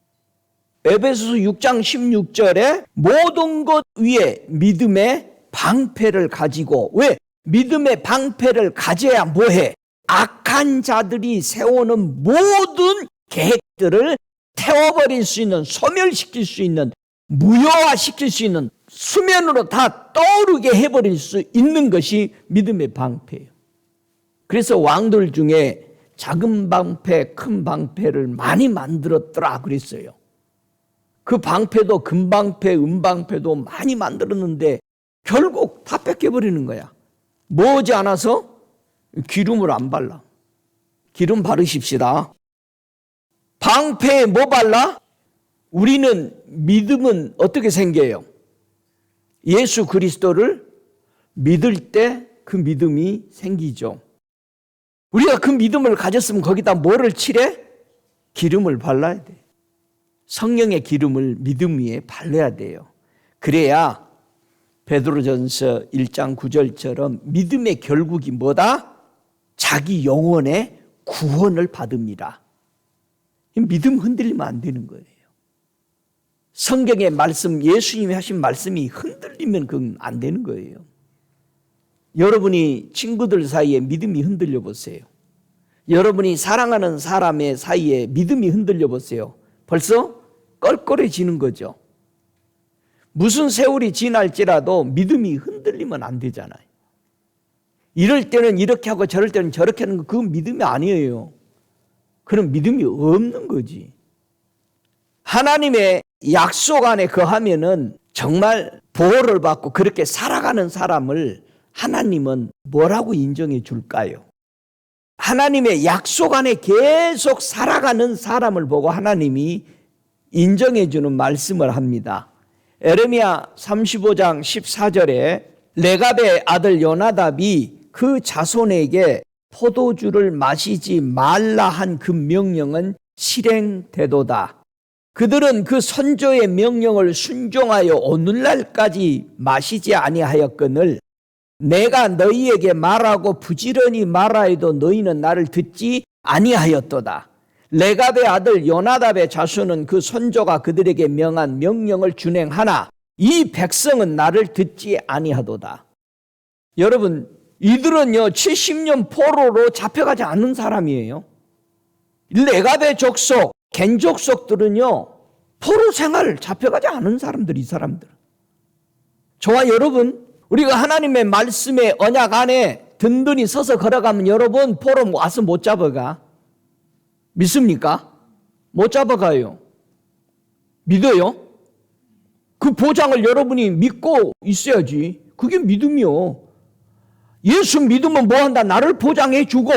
에베소서 6장 16절에 모든 것 위에 믿음의 방패를 가지고, 왜? 믿음의 방패를 가져야 뭐해? 악한 자들이 세우는 모든 계획들을 태워버릴 수 있는, 소멸시킬 수 있는, 무효화시킬 수 있는, 수면으로 다 떠오르게 해버릴 수 있는 것이 믿음의 방패예요. 그래서 왕들 중에 작은 방패, 큰 방패를 많이 만들었더라 그랬어요. 그 방패도 금방패, 은방패도 많이 만들었는데 결국 다 뺏겨버리는 거야. 뭐지 않아서? 기름을 안 발라. 기름 바르십시다. 방패에 뭐 발라? 우리는 믿음은 어떻게 생겨요? 예수 그리스도를 믿을 때 그 믿음이 생기죠. 우리가 그 믿음을 가졌으면 거기다 뭐를 칠해? 기름을 발라야 돼. 성령의 기름을 믿음 위에 발라야 돼요. 그래야 베드로전서 1장 9절처럼 믿음의 결국이 뭐다? 자기 영혼의 구원을 받습니다. 믿음 흔들리면 안 되는 거예요. 성경의 말씀, 예수님이 하신 말씀이 흔들리면 그건 안 되는 거예요. 여러분이 친구들 사이에 믿음이 흔들려 보세요. 여러분이 사랑하는 사람의 사이에 믿음이 흔들려 보세요. 벌써 껄껄해지는 거죠. 무슨 세월이 지날지라도 믿음이 흔들리면 안 되잖아요. 이럴 때는 이렇게 하고 저럴 때는 저렇게 하는 거, 그건 믿음이 아니에요. 그럼 믿음이 없는 거지. 하나님의 약속 안에 거하면은 정말 보호를 받고 그렇게 살아가는 사람을 하나님은 뭐라고 인정해 줄까요? 하나님의 약속 안에 계속 살아가는 사람을 보고 하나님이 인정해 주는 말씀을 합니다. 에레미야 35장 14절에 레갑의 아들 요나답이 그 자손에게 포도주를 마시지 말라 한 그 명령은 실행되도다. 그들은 그 선조의 명령을 순종하여 오늘날까지 마시지 아니하였거늘 내가 너희에게 말하고 부지런히 말하여도 너희는 나를 듣지 아니하였도다. 레갑의 아들 요나답의 자손은 그 선조가 그들에게 명한 명령을 준행하나 이 백성은 나를 듣지 아니하도다. 여러분, 이들은요 70년 포로로 잡혀가지 않은 사람이에요. 레갑의 족속, 겐 족속들은요 포로 생활 잡혀가지 않은 사람들, 이 사람들. 저와 여러분, 우리가 하나님의 말씀의 언약 안에 든든히 서서 걸어가면 여러분 포로 와서 못 잡아가. 믿습니까? 못 잡아가요. 믿어요? 그 보장을 여러분이 믿고 있어야지. 그게 믿음이요. 예수 믿으면 뭐한다? 나를 보장해 주고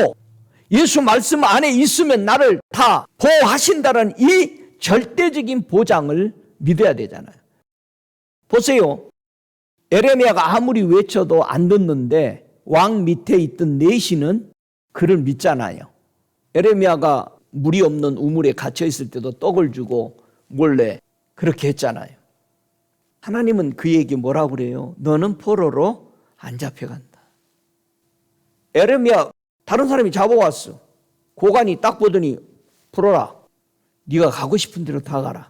예수 말씀 안에 있으면 나를 다 보호하신다는 이 절대적인 보장을 믿어야 되잖아요. 보세요. 에레미야가 아무리 외쳐도 안 듣는데 왕 밑에 있던 내시는 그를 믿잖아요. 에레미야가 물이 없는 우물에 갇혀 있을 때도 떡을 주고 몰래 그렇게 했잖아요. 하나님은 그에게 뭐라고 그래요? 너는 포로로 안 잡혀간다. 에레미야 다른 사람이 잡아왔어. 고관이 딱 보더니 풀어라. 네가 가고 싶은 대로 다 가라.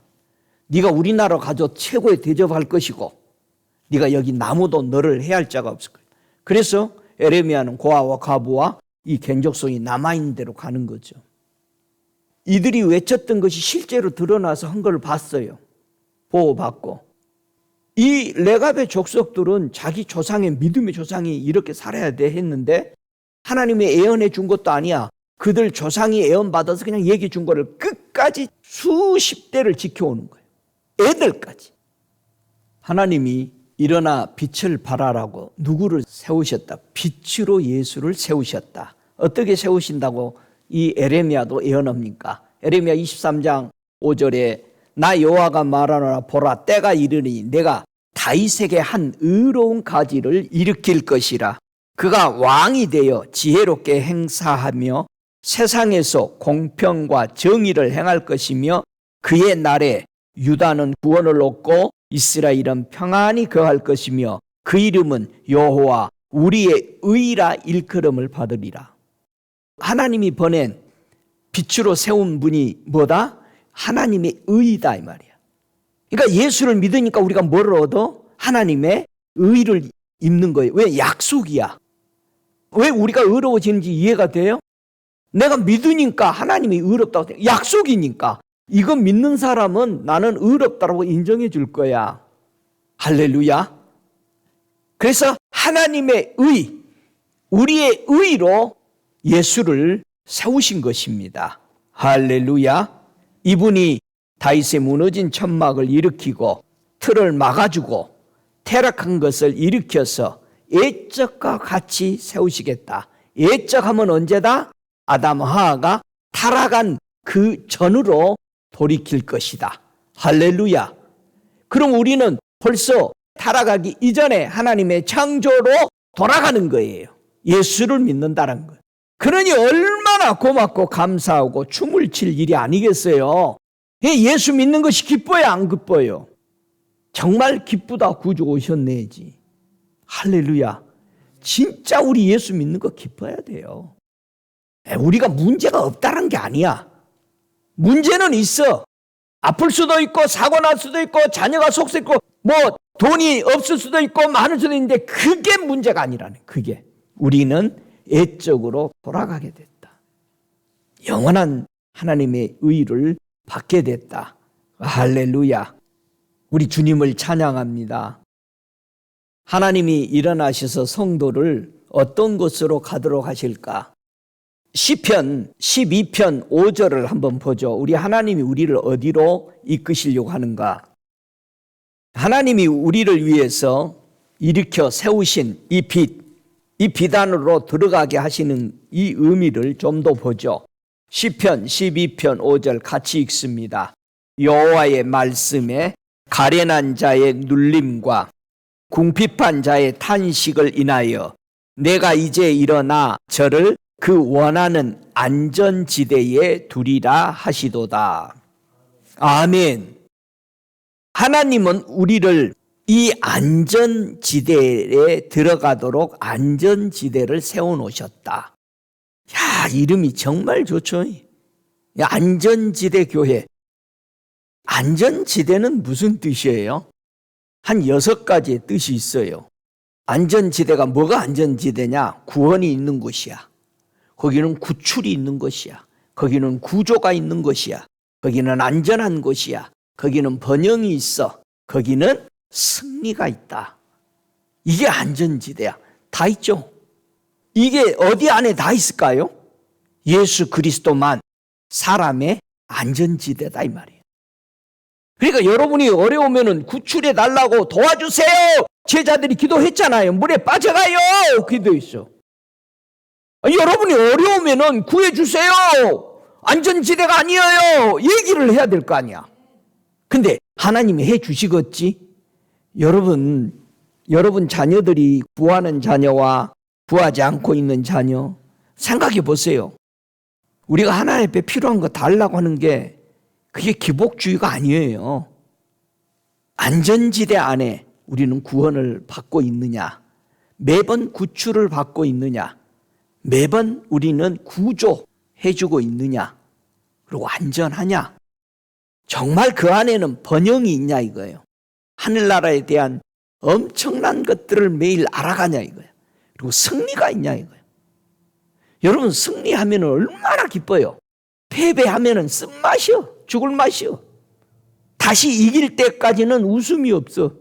네가 우리나라 가서 최고의 대접할 것이고 네가 여기 나무도 너를 해할 자가 없을 거야. 그래서 에레미야는 고아와 과부와 이 겐족속이 남아있는 대로 가는 거죠. 이들이 외쳤던 것이 실제로 드러나서 한 걸 봤어요. 보호받고. 이 레갑의 족속들은 자기 조상의 믿음의 조상이 이렇게 살아야 돼 했는데 하나님이 예언해 준 것도 아니야. 그들 조상이 예언받아서 그냥 얘기 준 거를 끝까지 수십 대를 지켜오는 거예요. 애들까지. 하나님이 일어나 빛을 발하라고 누구를 세우셨다? 빛으로 예수를 세우셨다. 어떻게 세우신다고 이 에레미야도 예언합니까? 에레미야 23장 5절에 나 여호와가 말하노라 보라 때가 이르니 내가 다윗에게 한 의로운 가지를 일으킬 것이라. 그가 왕이 되어 지혜롭게 행사하며 세상에서 공평과 정의를 행할 것이며 그의 날에 유다는 구원을 얻고 이스라엘은 평안히 거할 것이며 그 이름은 여호와 우리의 의라 일컬음을 받으리라. 하나님이 보낸 빛으로 세운 분이 뭐다? 하나님의 의다 이 말이야. 그러니까 예수를 믿으니까 우리가 뭘 얻어? 하나님의 의를 입는 거예요. 왜? 약속이야. 왜 우리가 의로워지는지 이해가 돼요? 내가 믿으니까 하나님이 의롭다고 돼. 약속이니까 이거 믿는 사람은 나는 의롭다고 인정해 줄 거야. 할렐루야. 그래서 하나님의 의, 우리의 의로 예수를 세우신 것입니다. 할렐루야. 이분이 다윗의 무너진 천막을 일으키고 틀을 막아주고 퇴락한 것을 일으켜서 옛적과 같이 세우시겠다. 옛적하면 언제다? 아담 하와가 타락한 그 전으로 돌이킬 것이다. 할렐루야. 그럼 우리는 벌써 타락하기 이전에 하나님의 창조로 돌아가는 거예요. 예수를 믿는다는 거예요. 그러니 얼마나 고맙고 감사하고 춤을 칠 일이 아니겠어요. 예수 믿는 것이 기뻐요, 안 기뻐요? 정말 기쁘다 구주 오셨네지. 할렐루야. 진짜 우리 예수 믿는 거 기뻐야 돼요. 우리가 문제가 없다는 게 아니야. 문제는 있어. 아플 수도 있고 사고 날 수도 있고 자녀가 속수 있고 뭐 돈이 없을 수도 있고 많을 수도 있는데 그게 문제가 아니라는. 그게 우리는 애적으로 돌아가게 됐다. 영원한 하나님의 의를 받게 됐다. 할렐루야. 우리 주님을 찬양합니다. 하나님이 일어나셔서 성도를 어떤 곳으로 가도록 하실까? 시편 12편 5절을 한번 보죠. 우리 하나님이 우리를 어디로 이끄시려고 하는가? 하나님이 우리를 위해서 일으켜 세우신 이 빛, 이 빛 안으로 들어가게 하시는 이 의미를 좀 더 보죠. 시편 12편 5절 같이 읽습니다. 여호와의 말씀에 가련한 자의 눌림과 궁핍한 자의 탄식을 인하여 내가 이제 일어나 저를 그 원하는 안전지대에 두리라 하시도다. 아멘. 하나님은 우리를 이 안전지대에 들어가도록 안전지대를 세워놓으셨다. 야, 이름이 정말 좋죠. 안전지대 교회. 안전지대는 무슨 뜻이에요? 한 6가지의 뜻이 있어요. 안전지대가 뭐가 안전지대냐? 구원이 있는 곳이야. 거기는 구출이 있는 곳이야. 거기는 구조가 있는 곳이야. 거기는 안전한 곳이야. 거기는 번영이 있어. 거기는 승리가 있다. 이게 안전지대야. 다 있죠. 이게 어디 안에 다 있을까요? 예수 그리스도만 사람의 안전지대다 이 말이에요. 그러니까 여러분이 어려우면 구출해 달라고 도와주세요. 제자들이 기도했잖아요. 물에 빠져가요. 기도했어. 여러분이 어려우면 구해주세요. 안전지대가 아니에요. 얘기를 해야 될 거 아니야. 근데 하나님이 해 주시겠지? 여러분 자녀들이 구하는 자녀와 구하지 않고 있는 자녀 생각해 보세요. 우리가 하나님 앞에 필요한 거 달라고 하는 게 그게 기복주의가 아니에요. 안전지대 안에 우리는 구원을 받고 있느냐? 매번 구출을 받고 있느냐? 매번 우리는 구조해주고 있느냐? 그리고 안전하냐? 정말 그 안에는 번영이 있냐 이거예요. 하늘나라에 대한 엄청난 것들을 매일 알아가냐 이거예요. 그리고 승리가 있냐 이거예요. 여러분 승리하면 얼마나 기뻐요. 패배하면 쓴맛이요. 죽을 맛이요. 다시 이길 때까지는 웃음이 없어.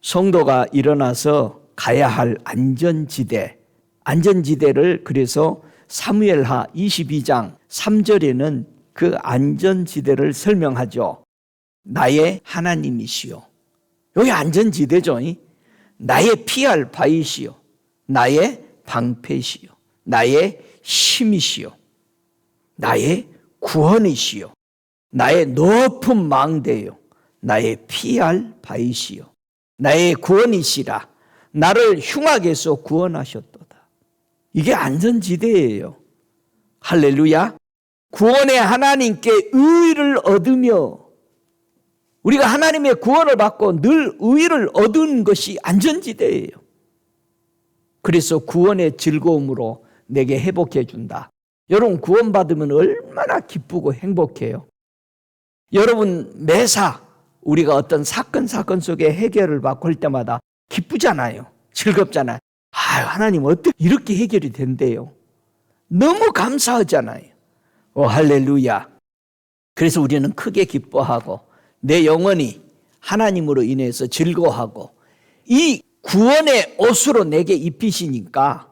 성도가 일어나서 가야 할 안전지대를 그래서 사무엘하 22장 3절에는 그 안전지대를 설명하죠. 나의 하나님이시요. 여기 안전지대죠. 나의 피할 바위시요. 나의 방패시요. 나의 힘이시요. 나의 구원이시요. 나의 높은 망대요. 나의 피할 바위시요. 나의 구원이시라. 나를 흉악에서 구원하셨도다. 이게 안전지대예요. 할렐루야. 구원의 하나님께 의를 얻으며 우리가 하나님의 구원을 받고 늘 의를 얻은 것이 안전지대예요. 그래서 구원의 즐거움으로 내게 회복해 준다. 여러분 구원받으면 얼마나 기쁘고 행복해요. 여러분 매사 우리가 어떤 사건 속에 해결을 받고 할 때마다 기쁘잖아요. 즐겁잖아요. 하나님 어떻게 이렇게 해결이 된대요. 너무 감사하잖아요. 할렐루야. 그래서 우리는 크게 기뻐하고 내 영혼이 하나님으로 인해서 즐거워하고 이 구원의 옷으로 내게 입히시니까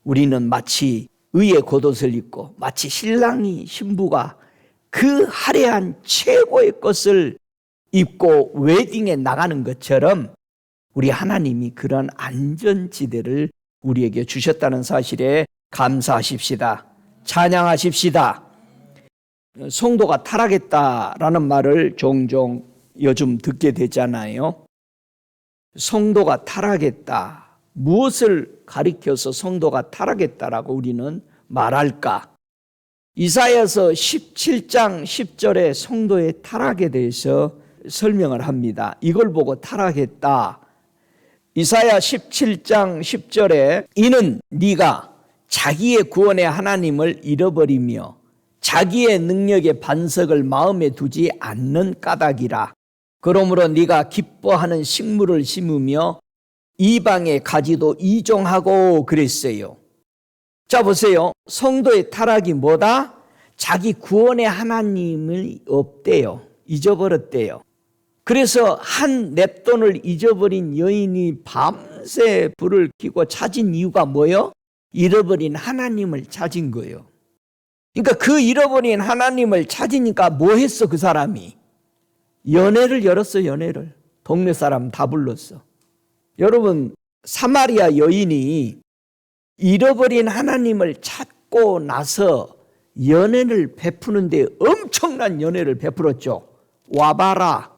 우리는 마치 의의 겉옷을 입고 마치 신부가 그 화려한 최고의 것을 입고 웨딩에 나가는 것처럼 우리 하나님이 그런 안전지대를 우리에게 주셨다는 사실에 감사하십시다. 찬양하십시다. 성도가 타락했다라는 말을 종종 요즘 듣게 되잖아요. 성도가 타락했다. 무엇을 가리켜서 성도가 타락했다라고 우리는 말할까? 이사야서 17장 10절에 성도의 타락에 대해서 설명을 합니다. 이걸 보고 타락했다. 이사야 17장 10절에 이는 네가 자기의 구원의 하나님을 잃어버리며 자기의 능력의 반석을 마음에 두지 않는 까닭이라. 그러므로 네가 기뻐하는 식물을 심으며 이방의 가지도 이종하고 그랬어요. 자 보세요. 성도의 타락이 뭐다? 자기 구원의 하나님을 없대요. 잊어버렸대요. 그래서 한 냅돈을 잊어버린 여인이 밤새 불을 켜고 찾은 이유가 뭐예요? 잃어버린 하나님을 찾은 거예요. 그러니까 그 잃어버린 하나님을 찾으니까 뭐 했어 그 사람이? 연회를 열었어. 연회를. 동네 사람 다 불렀어. 여러분 사마리아 여인이 잃어버린 하나님을 찾고 나서 연회를 베푸는데 엄청난 연회를 베풀었죠. 와봐라.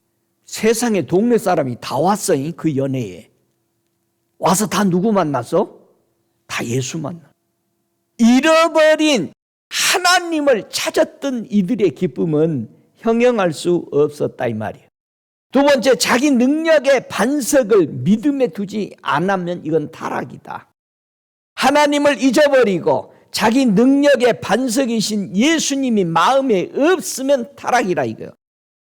세상에 동네 사람이 다 왔어. 그 연회에. 와서 다 누구 만났어? 다 예수 만나. 잃어버린 하나님을 찾았던 이들의 기쁨은 형용할 수 없었다 이 말이에요. 두 번째, 자기 능력의 반석을 믿음에 두지 않으면 이건 타락이다. 하나님을 잊어버리고 자기 능력의 반석이신 예수님이 마음에 없으면 타락이라 이거예요.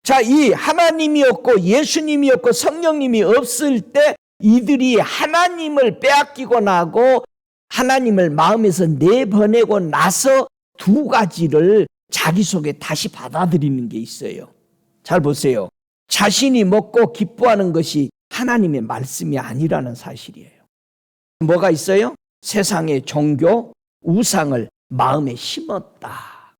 자, 이 하나님이 없고 예수님이 없고 성령님이 없을 때 이들이 하나님을 빼앗기고 나고 하나님을 마음에서 내보내고 나서 두 가지를 자기 속에 다시 받아들이는 게 있어요. 잘 보세요. 자신이 먹고 기뻐하는 것이 하나님의 말씀이 아니라는 사실이에요. 뭐가 있어요? 세상의 종교, 우상을 마음에 심었다.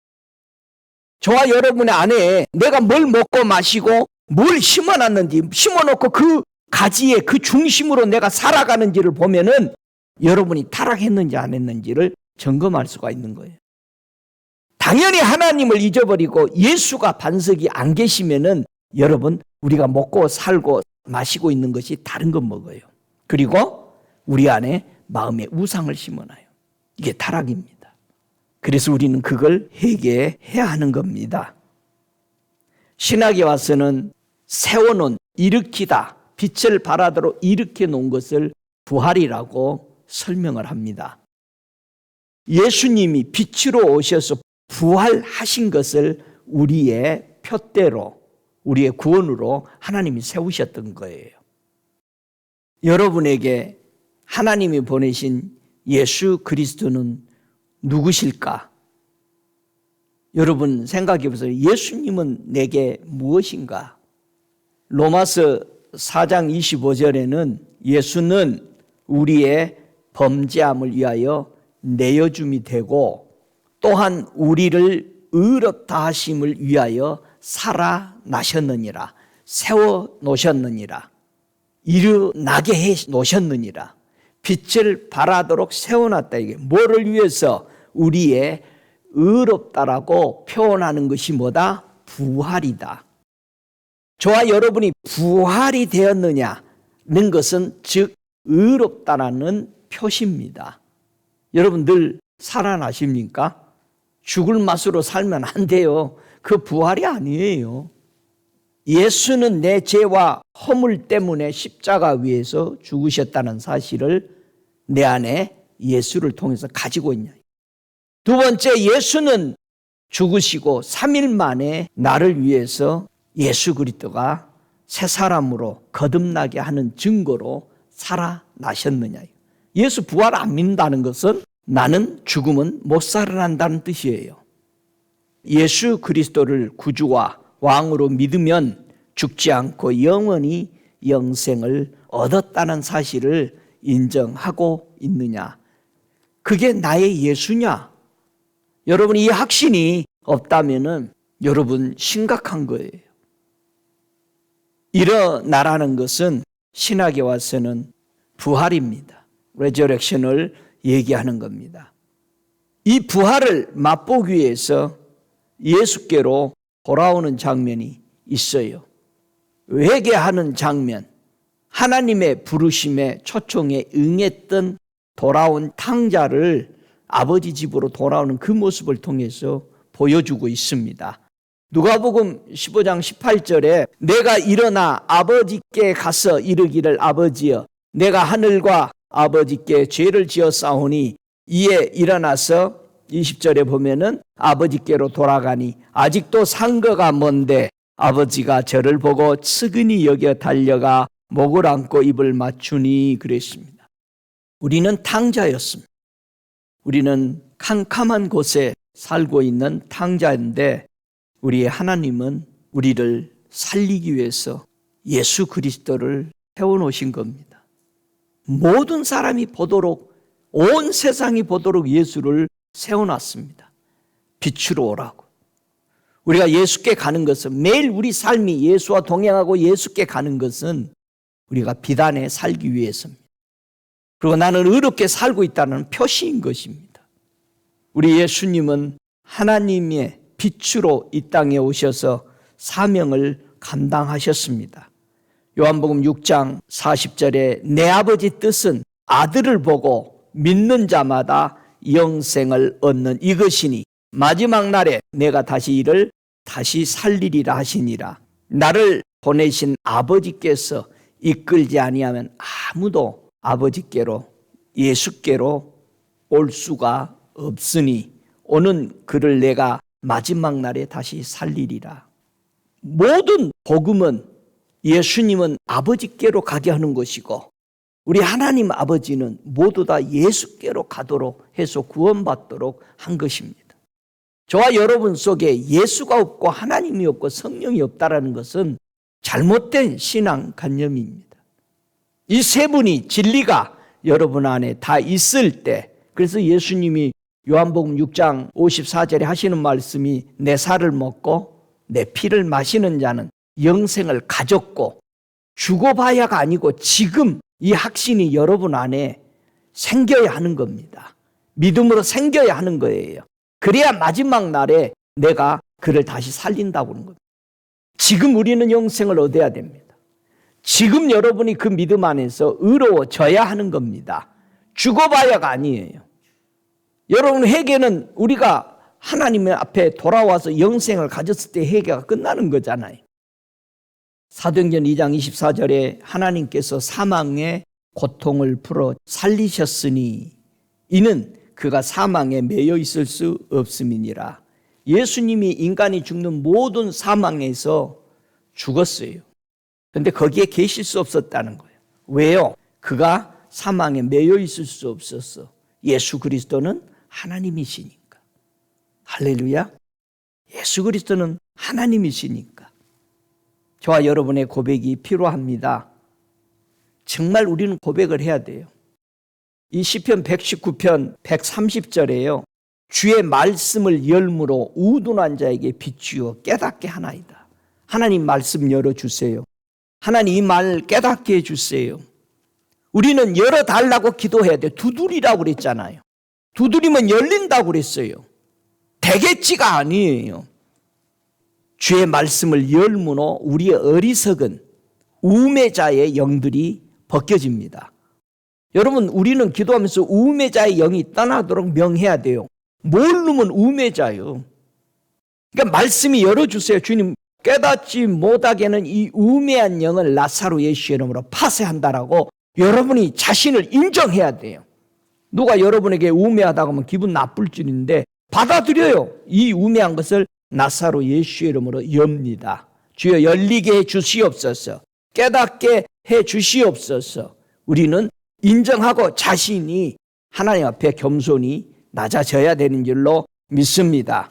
저와 여러분의 안에 내가 뭘 먹고 마시고 뭘 심어놨는지, 심어놓고 그 가지의 그 중심으로 내가 살아가는지를 보면은 여러분이 타락했는지 안 했는지를 점검할 수가 있는 거예요. 당연히 하나님을 잊어버리고 예수가 반석이 안 계시면은 여러분, 우리가 먹고 살고 마시고 있는 것이 다른 것 먹어요. 그리고 우리 안에 마음에 우상을 심어놔요. 이게 타락입니다. 그래서 우리는 그걸 회개해야 하는 겁니다. 신학에 와서는 세워놓은, 일으키다, 빛을 발하도록 일으켜 놓은 것을 부활이라고 설명을 합니다. 예수님이 빛으로 오셔서 부활하신 것을 우리의 표대로, 우리의 구원으로 하나님이 세우셨던 거예요. 여러분에게 하나님이 보내신 예수 그리스도는 누구실까? 여러분 생각해 보세요. 예수님은 내게 무엇인가? 로마서 4장 25절에는 예수는 우리의 범죄함을 위하여 내어줌이 되고 또한 우리를 의롭다 하심을 위하여 살아나셨느니라, 세워놓으셨느니라, 일어나게 해놓으셨느니라, 빛을 발하도록 세워놨다. 이게 뭐를 위해서? 우리의 의롭다라고 표현하는 것이 뭐다? 부활이다. 저와 여러분이 부활이 되었느냐는 것은 즉 의롭다라는 표시입니다. 여러분 늘 살아나십니까? 죽을 맛으로 살면 안 돼요. 그 부활이 아니에요. 예수는 내 죄와 허물 때문에 십자가 위에서 죽으셨다는 사실을 내 안에 예수를 통해서 가지고 있냐. 두 번째, 예수는 죽으시고 3일 만에 나를 위해서 예수 그리스도가 새 사람으로 거듭나게 하는 증거로 살아나셨느냐. 예수 부활 안 믿는다는 것은 나는 죽으면 못 살아난다는 뜻이에요. 예수 그리스도를 구주와 왕으로 믿으면 죽지 않고 영원히 영생을 얻었다는 사실을 인정하고 있느냐? 그게 나의 예수냐? 여러분 이 확신이 없다면은 여러분 심각한 거예요. 일어나라는 것은 신학에 와서는 부활입니다. 레저렉션을 얘기하는 겁니다. 이 부활을 맛보기 위해서 예수께로 돌아오는 장면이 있어요. 회개하는 장면, 하나님의 부르심에 초청에 응했던 돌아온 탕자를 아버지 집으로 돌아오는 그 모습을 통해서 보여주고 있습니다. 누가복음 15장 18절에 내가 일어나 아버지께 가서 이르기를 아버지여 내가 하늘과 아버지께 죄를 지었사오니 이에 일어나서 20절에 보면은 아버지께로 돌아가니 아직도 상거가 먼데 아버지가 저를 보고 측은히 여겨 달려가 목을 안고 입을 맞추니 그랬습니다. 우리는 탕자였습니다. 우리는 캄캄한 곳에 살고 있는 탕자인데 우리의 하나님은 우리를 살리기 위해서 예수 그리스도를 세워놓으신 겁니다. 모든 사람이 보도록, 온 세상이 보도록 예수를 세워놨습니다. 빛으로 오라고. 우리가 예수께 가는 것은, 매일 우리 삶이 예수와 동행하고 예수께 가는 것은 우리가 빛 안에 살기 위해서입니다. 그리고 나는 의롭게 살고 있다는 표시인 것입니다. 우리 예수님은 하나님의 빛으로 이 땅에 오셔서 사명을 감당하셨습니다. 요한복음 6장 40절에 내 아버지 뜻은 아들을 보고 믿는 자마다 영생을 얻는 이것이니 마지막 날에 내가 다시 이를 다시 살리리라 하시니라. 나를 보내신 아버지께서 이끌지 아니하면 아무도 아버지께로 예수께로 올 수가 없으니 오는 그를 내가 마지막 날에 다시 살리리라. 모든 복음은 예수님은 아버지께로 가게 하는 것이고 우리 하나님 아버지는 모두 다 예수께로 가도록 해서 구원받도록 한 것입니다. 저와 여러분 속에 예수가 없고 하나님이 없고 성령이 없다라는 것은 잘못된 신앙관념입니다. 이 세 분이 진리가 여러분 안에 다 있을 때, 그래서 예수님이 요한복음 6장 54절에 하시는 말씀이 내 살을 먹고 내 피를 마시는 자는 영생을 가졌고 죽어봐야가 아니고 지금 이 확신이 여러분 안에 생겨야 하는 겁니다. 믿음으로 생겨야 하는 거예요. 그래야 마지막 날에 내가 그를 다시 살린다고 하는 겁니다. 지금 우리는 영생을 얻어야 됩니다. 지금 여러분이 그 믿음 안에서 의로워져야 하는 겁니다. 죽어봐야가 아니에요. 여러분 회개는 우리가 하나님 앞에 돌아와서 영생을 가졌을 때 회개가 끝나는 거잖아요. 사도행전 2장 24절에 하나님께서 사망의 고통을 풀어 살리셨으니 이는 그가 사망에 매여 있을 수 없음이니라. 예수님이 인간이 죽는 모든 사망에서 죽었어요. 그런데 거기에 계실 수 없었다는 거예요. 왜요? 그가 사망에 매여 있을 수 없었어. 예수 그리스도는 하나님이시니까. 할렐루야. 예수 그리스도는 하나님이시니까. 저와 여러분의 고백이 필요합니다. 정말 우리는 고백을 해야 돼요. 이 시편 119편 130절에요. 주의 말씀을 열무로 우둔한 자에게 비추어 깨닫게 하나이다. 하나님 말씀 열어주세요. 하나님 이 말 깨닫게 해주세요. 우리는 열어달라고 기도해야 돼요. 두드리라고 그랬잖아요. 두드리면 열린다고 그랬어요. 되겠지가 아니에요. 주의 말씀을 열무로 우리의 어리석은 우매자의 영들이 벗겨집니다. 여러분 우리는 기도하면서 우매자의 영이 떠나도록 명해야 돼요. 뭘 누면 우매자요. 그러니까 말씀이 열어주세요. 주님 깨닫지 못하게는 이 우매한 영을 나사로 예수의 이름으로 파쇄한다라고 여러분이 자신을 인정해야 돼요. 누가 여러분에게 우매하다고 하면 기분 나쁠 줄인데 받아들여요. 이 우매한 것을 나사로 예수의 이름으로 엽니다. 주여 열리게 해 주시옵소서. 깨닫게 해 주시옵소서. 우리는 인정하고 자신이 하나님 앞에 겸손히 낮아져야 되는 줄로 믿습니다.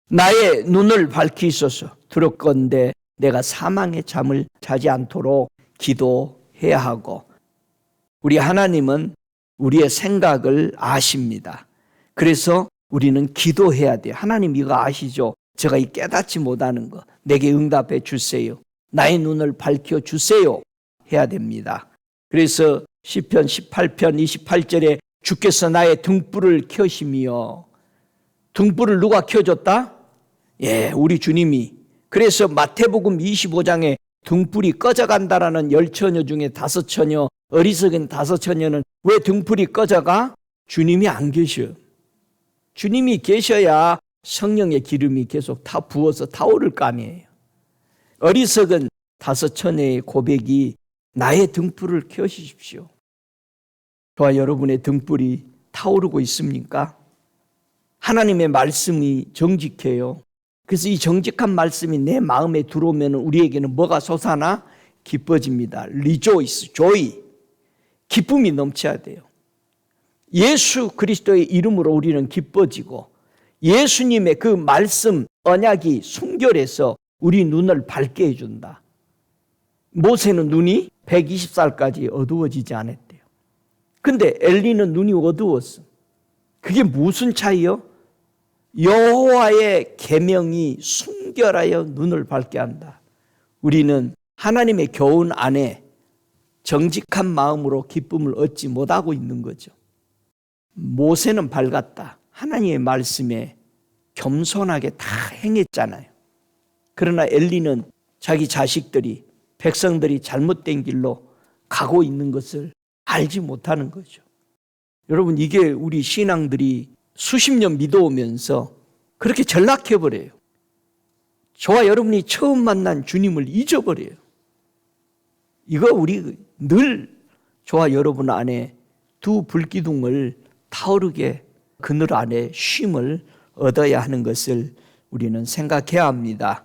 나의 눈을 밝히소서. 들었건대 내가 사망의 잠을 자지 않도록 기도해야 하고 우리 하나님은 우리의 생각을 아십니다. 그래서 우리는 기도해야 돼요. 하나님 이거 아시죠? 제가 이 깨닫지 못하는 거 내게 응답해 주세요. 나의 눈을 밝혀 주세요. 해야 됩니다. 그래서 시편 18편 28절에 주께서 나의 등불을 켜시며 등불을 누가 켜줬다? 예, 우리 주님이. 그래서 마태복음 25장에 등불이 꺼져간다라는 10처녀 중에 5처녀, 어리석은 5처녀는 왜 등불이 꺼져가? 주님이 안 계셔. 주님이 계셔야 성령의 기름이 계속 다 부어서 타오를 거 아니에요. 어리석은 5처녀의 고백이 나의 등불을 켜주십시오. 저와 여러분의 등불이 타오르고 있습니까? 하나님의 말씀이 정직해요. 그래서 이 정직한 말씀이 내 마음에 들어오면 우리에게는 뭐가 솟아나? 기뻐집니다. Rejoice, joy. 기쁨이 넘쳐야 돼요. 예수 그리스도의 이름으로 우리는 기뻐지고 예수님의 그 말씀 언약이 순결해서 우리 눈을 밝게 해준다. 모세는 눈이 120살까지 어두워지지 않았대요. 근데 엘리는 눈이 어두웠어. 그게 무슨 차이요? 여호와의 계명이 순결하여 눈을 밝게 한다. 우리는 하나님의 교훈 안에 정직한 마음으로 기쁨을 얻지 못하고 있는 거죠. 모세는 밝았다. 하나님의 말씀에 겸손하게 다 행했잖아요. 그러나 엘리는 자기 자식들이 백성들이 잘못된 길로 가고 있는 것을 알지 못하는 거죠. 여러분, 이게 우리 신앙들이 수십 년 믿어오면서 그렇게 전락해버려요. 저와 여러분이 처음 만난 주님을 잊어버려요. 이거 우리 늘 저와 여러분 안에 두 불기둥을 타오르게 그늘 안에 쉼을 얻어야 하는 것을 우리는 생각해야 합니다.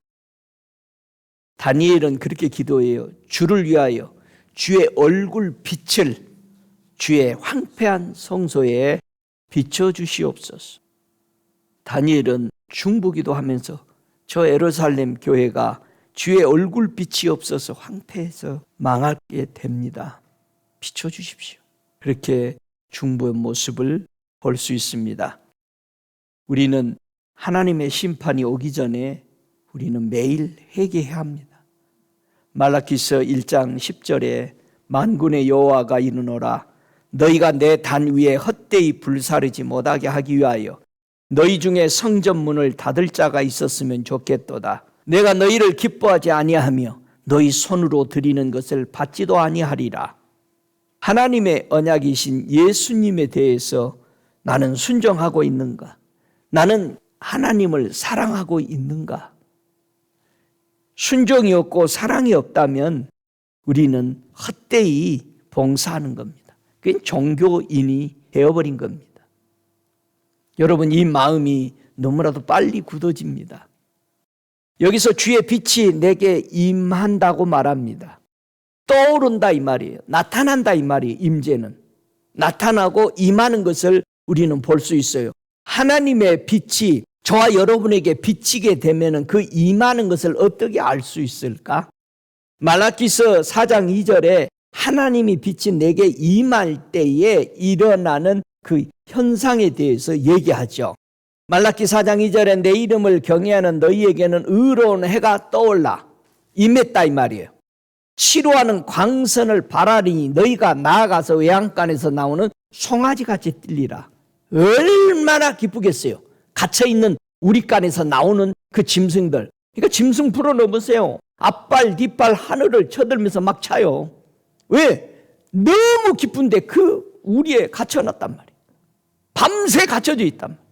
다니엘은 그렇게 기도해요. 주를 위하여 주의 얼굴 빛을 주의 황폐한 성소에 비춰주시옵소서. 다니엘은 중보기도 하면서 저 예루살렘 교회가 주의 얼굴 빛이 없어서 황폐해서 망하게 됩니다. 비춰주십시오. 그렇게 중보의 모습을 볼 수 있습니다. 우리는 하나님의 심판이 오기 전에 우리는 매일 회개해야 합니다. 말라기서 1장 10절에 만군의 여호와가 이르노라 너희가 내 단 위에 헛되이 불사르지 못하게 하기 위하여 너희 중에 성전문을 닫을 자가 있었으면 좋겠도다. 내가 너희를 기뻐하지 아니하며 너희 손으로 드리는 것을 받지도 아니하리라. 하나님의 언약이신 예수님에 대해서 나는 순종하고 있는가? 나는 하나님을 사랑하고 있는가? 순종이 없고 사랑이 없다면 우리는 헛되이 봉사하는 겁니다. 그게 종교인이 되어버린 겁니다. 여러분, 이 마음이 너무나도 빨리 굳어집니다. 여기서 주의 빛이 내게 임한다고 말합니다. 떠오른다 이 말이에요. 나타난다 이 말이에요. 임재는 나타나고 임하는 것을 우리는 볼 수 있어요. 하나님의 빛이 저와 여러분에게 비치게 되면 그 임하는 것을 어떻게 알 수 있을까? 말라기서 4장 2절에 하나님이 빛이 내게 임할 때에 일어나는 그 현상에 대해서 얘기하죠. 말라기 4장 2절에 내 이름을 경외하는 너희에게는 의로운 해가 떠올라 임했다 이 말이에요. 치루하는 광선을 바라리니 너희가 나아가서 외양간에서 나오는 송아지같이 뛸리라. 얼마나 기쁘겠어요. 갇혀있는 우리 간에서 나오는 그 짐승들. 그러니까 짐승 풀어넘으세요. 앞발 뒷발 하늘을 쳐들면서 막 차요. 왜? 너무 기쁜데 그 우리에 갇혀놨단 말이에요. 밤새 갇혀져 있단 말이에요.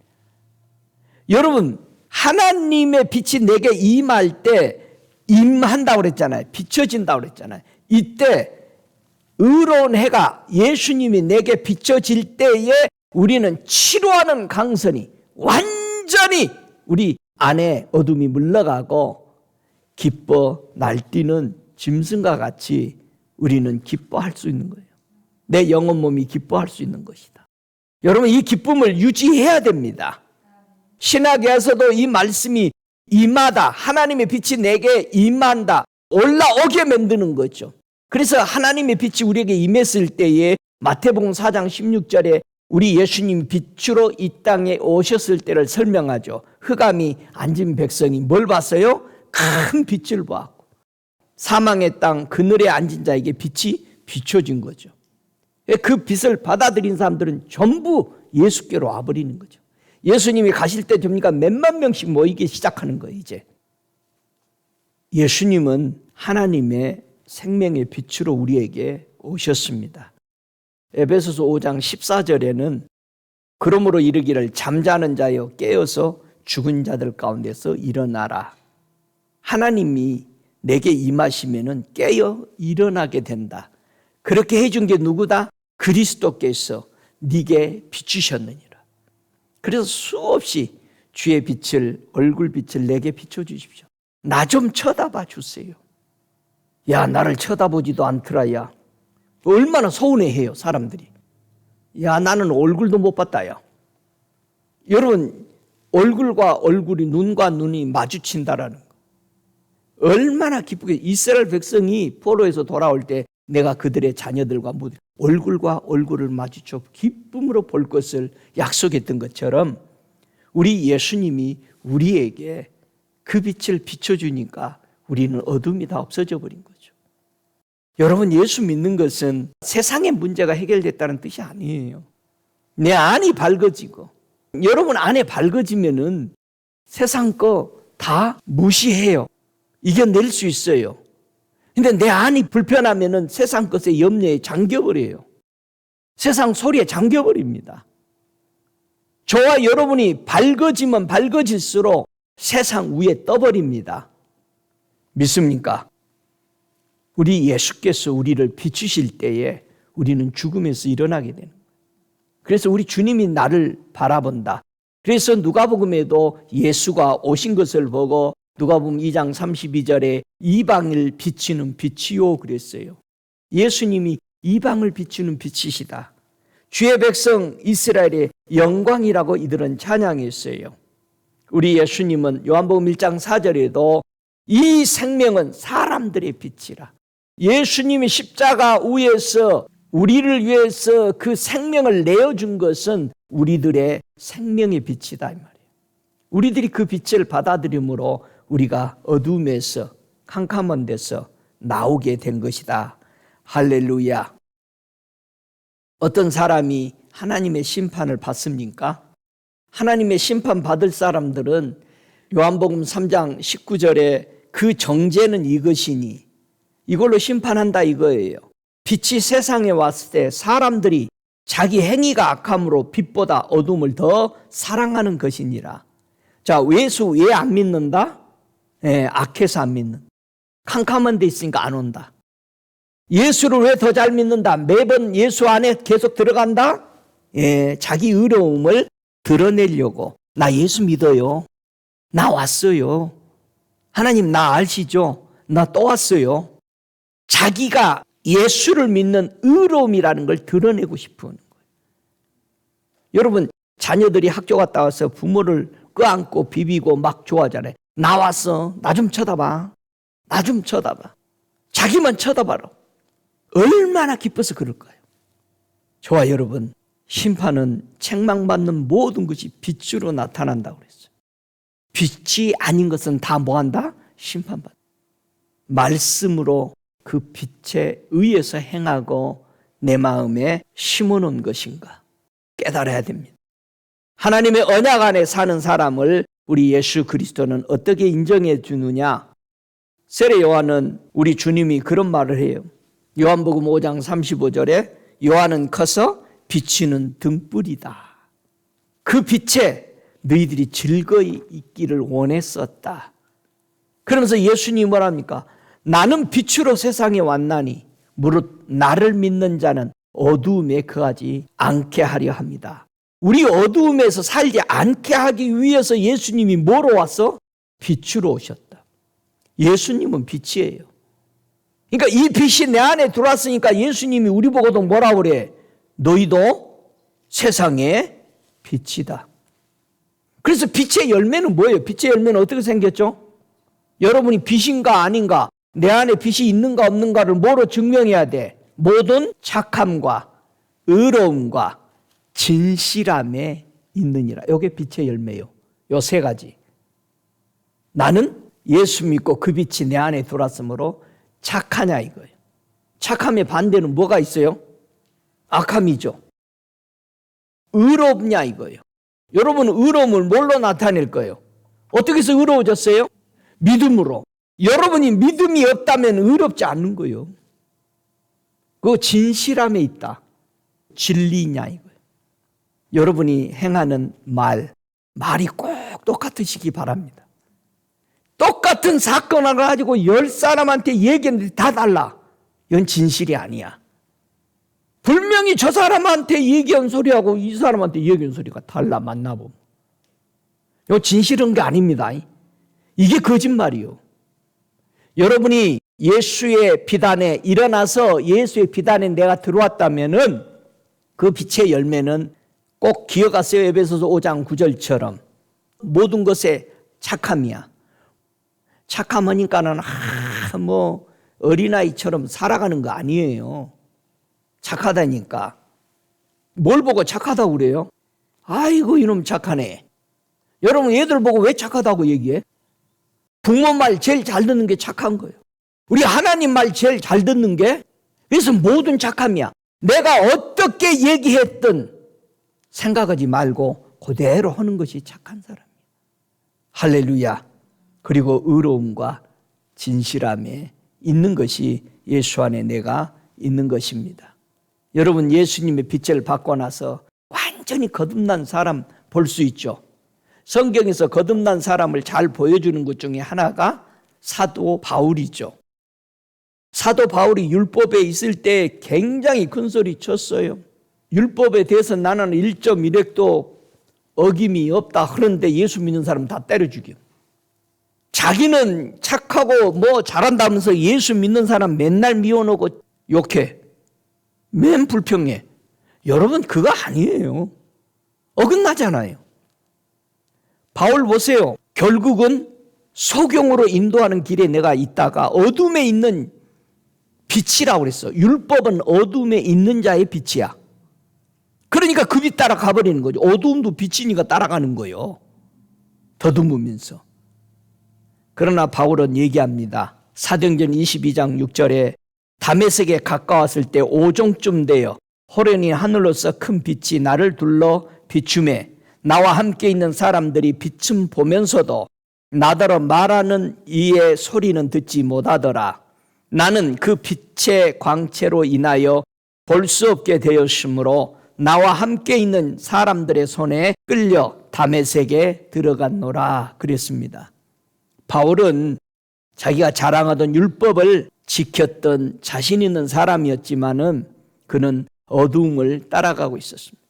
여러분, 하나님의 빛이 내게 임할 때 임한다고 그랬잖아요. 비춰진다고 그랬잖아요. 이때 의로운 해가 예수님이 내게 비춰질 때에 우리는 치료하는 강선이 완전히 우리 안에 어둠이 물러가고 기뻐 날뛰는 짐승과 같이 우리는 기뻐할 수 있는 거예요. 내 영혼 몸이 기뻐할 수 있는 것이다. 여러분, 이 기쁨을 유지해야 됩니다. 신학에서도 이 말씀이 임하다, 하나님의 빛이 내게 임한다, 올라오게 만드는 거죠. 그래서 하나님의 빛이 우리에게 임했을 때에 마태복음 4장 16절에 우리 예수님 빛으로 이 땅에 오셨을 때를 설명하죠. 흑암이 앉은 백성이 뭘 봤어요? 큰 빛을 보았고 사망의 땅 그늘에 앉은 자에게 빛이 비춰진 거죠. 그 빛을 받아들인 사람들은 전부 예수께로 와버리는 거죠. 예수님이 가실 때 됩니까? 몇만 명씩 모이기 시작하는 거예요. 이제 예수님은 하나님의 생명의 빛으로 우리에게 오셨습니다. 에베소서 5장 14절에는 그러므로 이르기를 잠자는 자여 깨어서 죽은 자들 가운데서 일어나라. 하나님이 내게 임하시면은 깨어 일어나게 된다. 그렇게 해준 게 누구다? 그리스도께서 네게 비추셨느니라. 그래서 수없이 주의 빛을, 얼굴 빛을 내게 비춰주십시오. 나 좀 쳐다봐 주세요. 야, 나를 쳐다보지도 않더라. 야, 얼마나 서운해해요 사람들이. 야, 나는 얼굴도 못 봤다. 야, 여러분, 얼굴과 얼굴이, 눈과 눈이 마주친다라는 거 얼마나 기쁘게. 이스라엘 백성이 포로에서 돌아올 때 내가 그들의 자녀들과 얼굴과 얼굴을 마주쳐 기쁨으로 볼 것을 약속했던 것처럼 우리 예수님이 우리에게 그 빛을 비춰주니까 우리는 어둠이 다 없어져 버린 거죠. 여러분, 예수 믿는 것은 세상의 문제가 해결됐다는 뜻이 아니에요. 내 안이 밝아지고, 여러분 안에 밝아지면은 세상 거 다 무시해요. 이겨낼 수 있어요. 근데 내 안이 불편하면은 세상 것에 염려에 잠겨버려요. 세상 소리에 잠겨버립니다. 저와 여러분이 밝아지면 밝아질수록 세상 위에 떠버립니다. 믿습니까? 우리 예수께서 우리를 비추실 때에 우리는 죽음에서 일어나게 되는 거예요. 그래서 우리 주님이 나를 바라본다. 그래서 누가복음에도 예수가 오신 것을 보고 누가복음 2장 32절에 이방을 비추는 빛이요 그랬어요. 예수님이 이방을 비추는 빛이시다. 주의 백성 이스라엘의 영광이라고 이들은 찬양했어요. 우리 예수님은 요한복음 1장 4절에도 이 생명은 사람들의 빛이라. 예수님이 십자가 위에서 우리를 위해서 그 생명을 내어준 것은 우리들의 생명의 빛이다 이 말이에요. 우리들이 그 빛을 받아들임으로 우리가 어둠에서 캄캄한 데서 나오게 된 것이다. 할렐루야. 어떤 사람이 하나님의 심판을 받습니까? 하나님의 심판 받을 사람들은 요한복음 3장 19절에 그 정죄는 이것이니 이걸로 심판한다 이거예요. 빛이 세상에 왔을 때 사람들이 자기 행위가 악함으로 빛보다 어둠을 더 사랑하는 것이니라. 자, 예수 왜 안 믿는다? 악해서 안 믿는. 캄캄한 데 있으니까 안 온다. 예수를 왜 더 잘 믿는다? 매번 예수 안에 계속 들어간다? 자기 의로움을 드러내려고. 나 예수 믿어요. 나 왔어요. 하나님 나 아시죠? 나 또 왔어요. 자기가 예수를 믿는 의로움이라는 걸 드러내고 싶은 거예요. 여러분, 자녀들이 학교 갔다 와서 부모를 껴안고 비비고 막 좋아하잖아요. 나 왔어. 나 좀 쳐다봐. 나 좀 쳐다봐. 자기만 쳐다봐라. 얼마나 기뻐서 그럴까요? 저와 여러분, 심판은 책망받는 모든 것이 빛으로 나타난다고 그랬어요. 빛이 아닌 것은 다 뭐한다? 심판받는다. 말씀으로 그 빛에 의해서 행하고 내 마음에 심어놓은 것인가 깨달아야 됩니다. 하나님의 언약 안에 사는 사람을 우리 예수 그리스도는 어떻게 인정해 주느냐? 세례 요한은 우리 주님이 그런 말을 해요. 요한복음 5장 35절에 요한은 커서 비치는 등불이다. 그 빛에 너희들이 즐거이 있기를 원했었다. 그러면서 예수님이 뭐랍니까? 나는 빛으로 세상에 왔나니 무릇 나를 믿는 자는 어두움에 거하지 않게 하려 합니다. 우리 어두움에서 살지 않게 하기 위해서 예수님이 뭐로 왔어? 빛으로 오셨다. 예수님은 빛이에요. 그러니까 이 빛이 내 안에 들어왔으니까 예수님이 우리 보고도 뭐라 그래? 너희도 세상의 빛이다. 그래서 빛의 열매는 뭐예요? 빛의 열매는 어떻게 생겼죠? 여러분이 빛인가 아닌가, 내 안에 빛이 있는가 없는가를 뭐로 증명해야 돼? 모든 착함과 의로움과 진실함에 있느니라. 이게 빛의 열매요. 요 세 가지. 나는 예수 믿고 그 빛이 내 안에 들어왔으므로 착하냐 이거예요. 착함의 반대는 뭐가 있어요? 악함이죠. 의롭냐 이거예요. 여러분 의로움을 뭘로 나타낼 거예요? 어떻게 해서 의로워졌어요? 믿음으로. 여러분이 믿음이 없다면 의롭지 않는 거예요. 그 진실함에 있다. 진리냐 이거예요. 여러분이 행하는 말이 꼭 똑같으시기 바랍니다. 똑같은 사건을 가지고 10사람한테 얘기했는데 다 달라. 이건 진실이 아니야. 분명히 저 사람한테 얘기한 소리하고 이 사람한테 얘기한 소리가 달라 만나보면. 이거 진실한 게 아닙니다. 이게 거짓말이요. 여러분이 예수의 비단에 일어나서 예수의 비단에 내가 들어왔다면은 그 빛의 열매는 꼭 기억하세요. 에베소서 5장 9절처럼 모든 것에 착함이야. 착함하니까는 어린아이처럼 살아가는 거 아니에요. 착하다니까. 뭘 보고 착하다고 그래요? 아이고 이놈 착하네. 여러분 얘들 보고 왜 착하다고 얘기해? 부모 말 제일 잘 듣는 게 착한 거예요. 우리 하나님 말 제일 잘 듣는 게, 그래서 모든 착함이야. 내가 어떻게 얘기했든 생각하지 말고 그대로 하는 것이 착한 사람이에요. 할렐루야. 그리고 의로움과 진실함에 있는 것이 예수 안에 내가 있는 것입니다. 여러분 예수님의 빛을 받고 나서 완전히 거듭난 사람 볼 수 있죠. 성경에서 거듭난 사람을 잘 보여주는 것 중에 하나가 사도 바울이죠. 사도 바울이 율법에 있을 때 굉장히 큰 소리 쳤어요. 율법에 대해서 나는 1.1획도 어김이 없다. 그런데 예수 믿는 사람 다 때려 죽여. 자기는 착하고 뭐 잘한다면서 예수 믿는 사람 맨날 미워놓고 욕해. 맨 불평해. 여러분 그거 아니에요. 어긋나잖아요. 바울 보세요. 결국은 소경으로 인도하는 길에 내가 있다가 어둠에 있는 빛이라고 그랬어. 율법은 어둠에 있는 자의 빛이야. 그러니까 그 빛 따라 가버리는 거죠. 어두움도 빛이니까 따라가는 거예요. 더듬으면서. 그러나 바울은 얘기합니다. 사도행전 22장 6절에 다메섹에 가까웠을 때 오종쯤 되어 호련히 하늘로서 큰 빛이 나를 둘러 비추매 나와 함께 있는 사람들이 빛은 보면서도 나더러 말하는 이의 소리는 듣지 못하더라. 나는 그 빛의 광채로 인하여 볼 수 없게 되었으므로 나와 함께 있는 사람들의 손에 끌려 다메섹에 들어갔노라 그랬습니다. 바울은 자기가 자랑하던 율법을 지켰던 자신 있는 사람이었지만은 그는 어두움을 따라가고 있었습니다.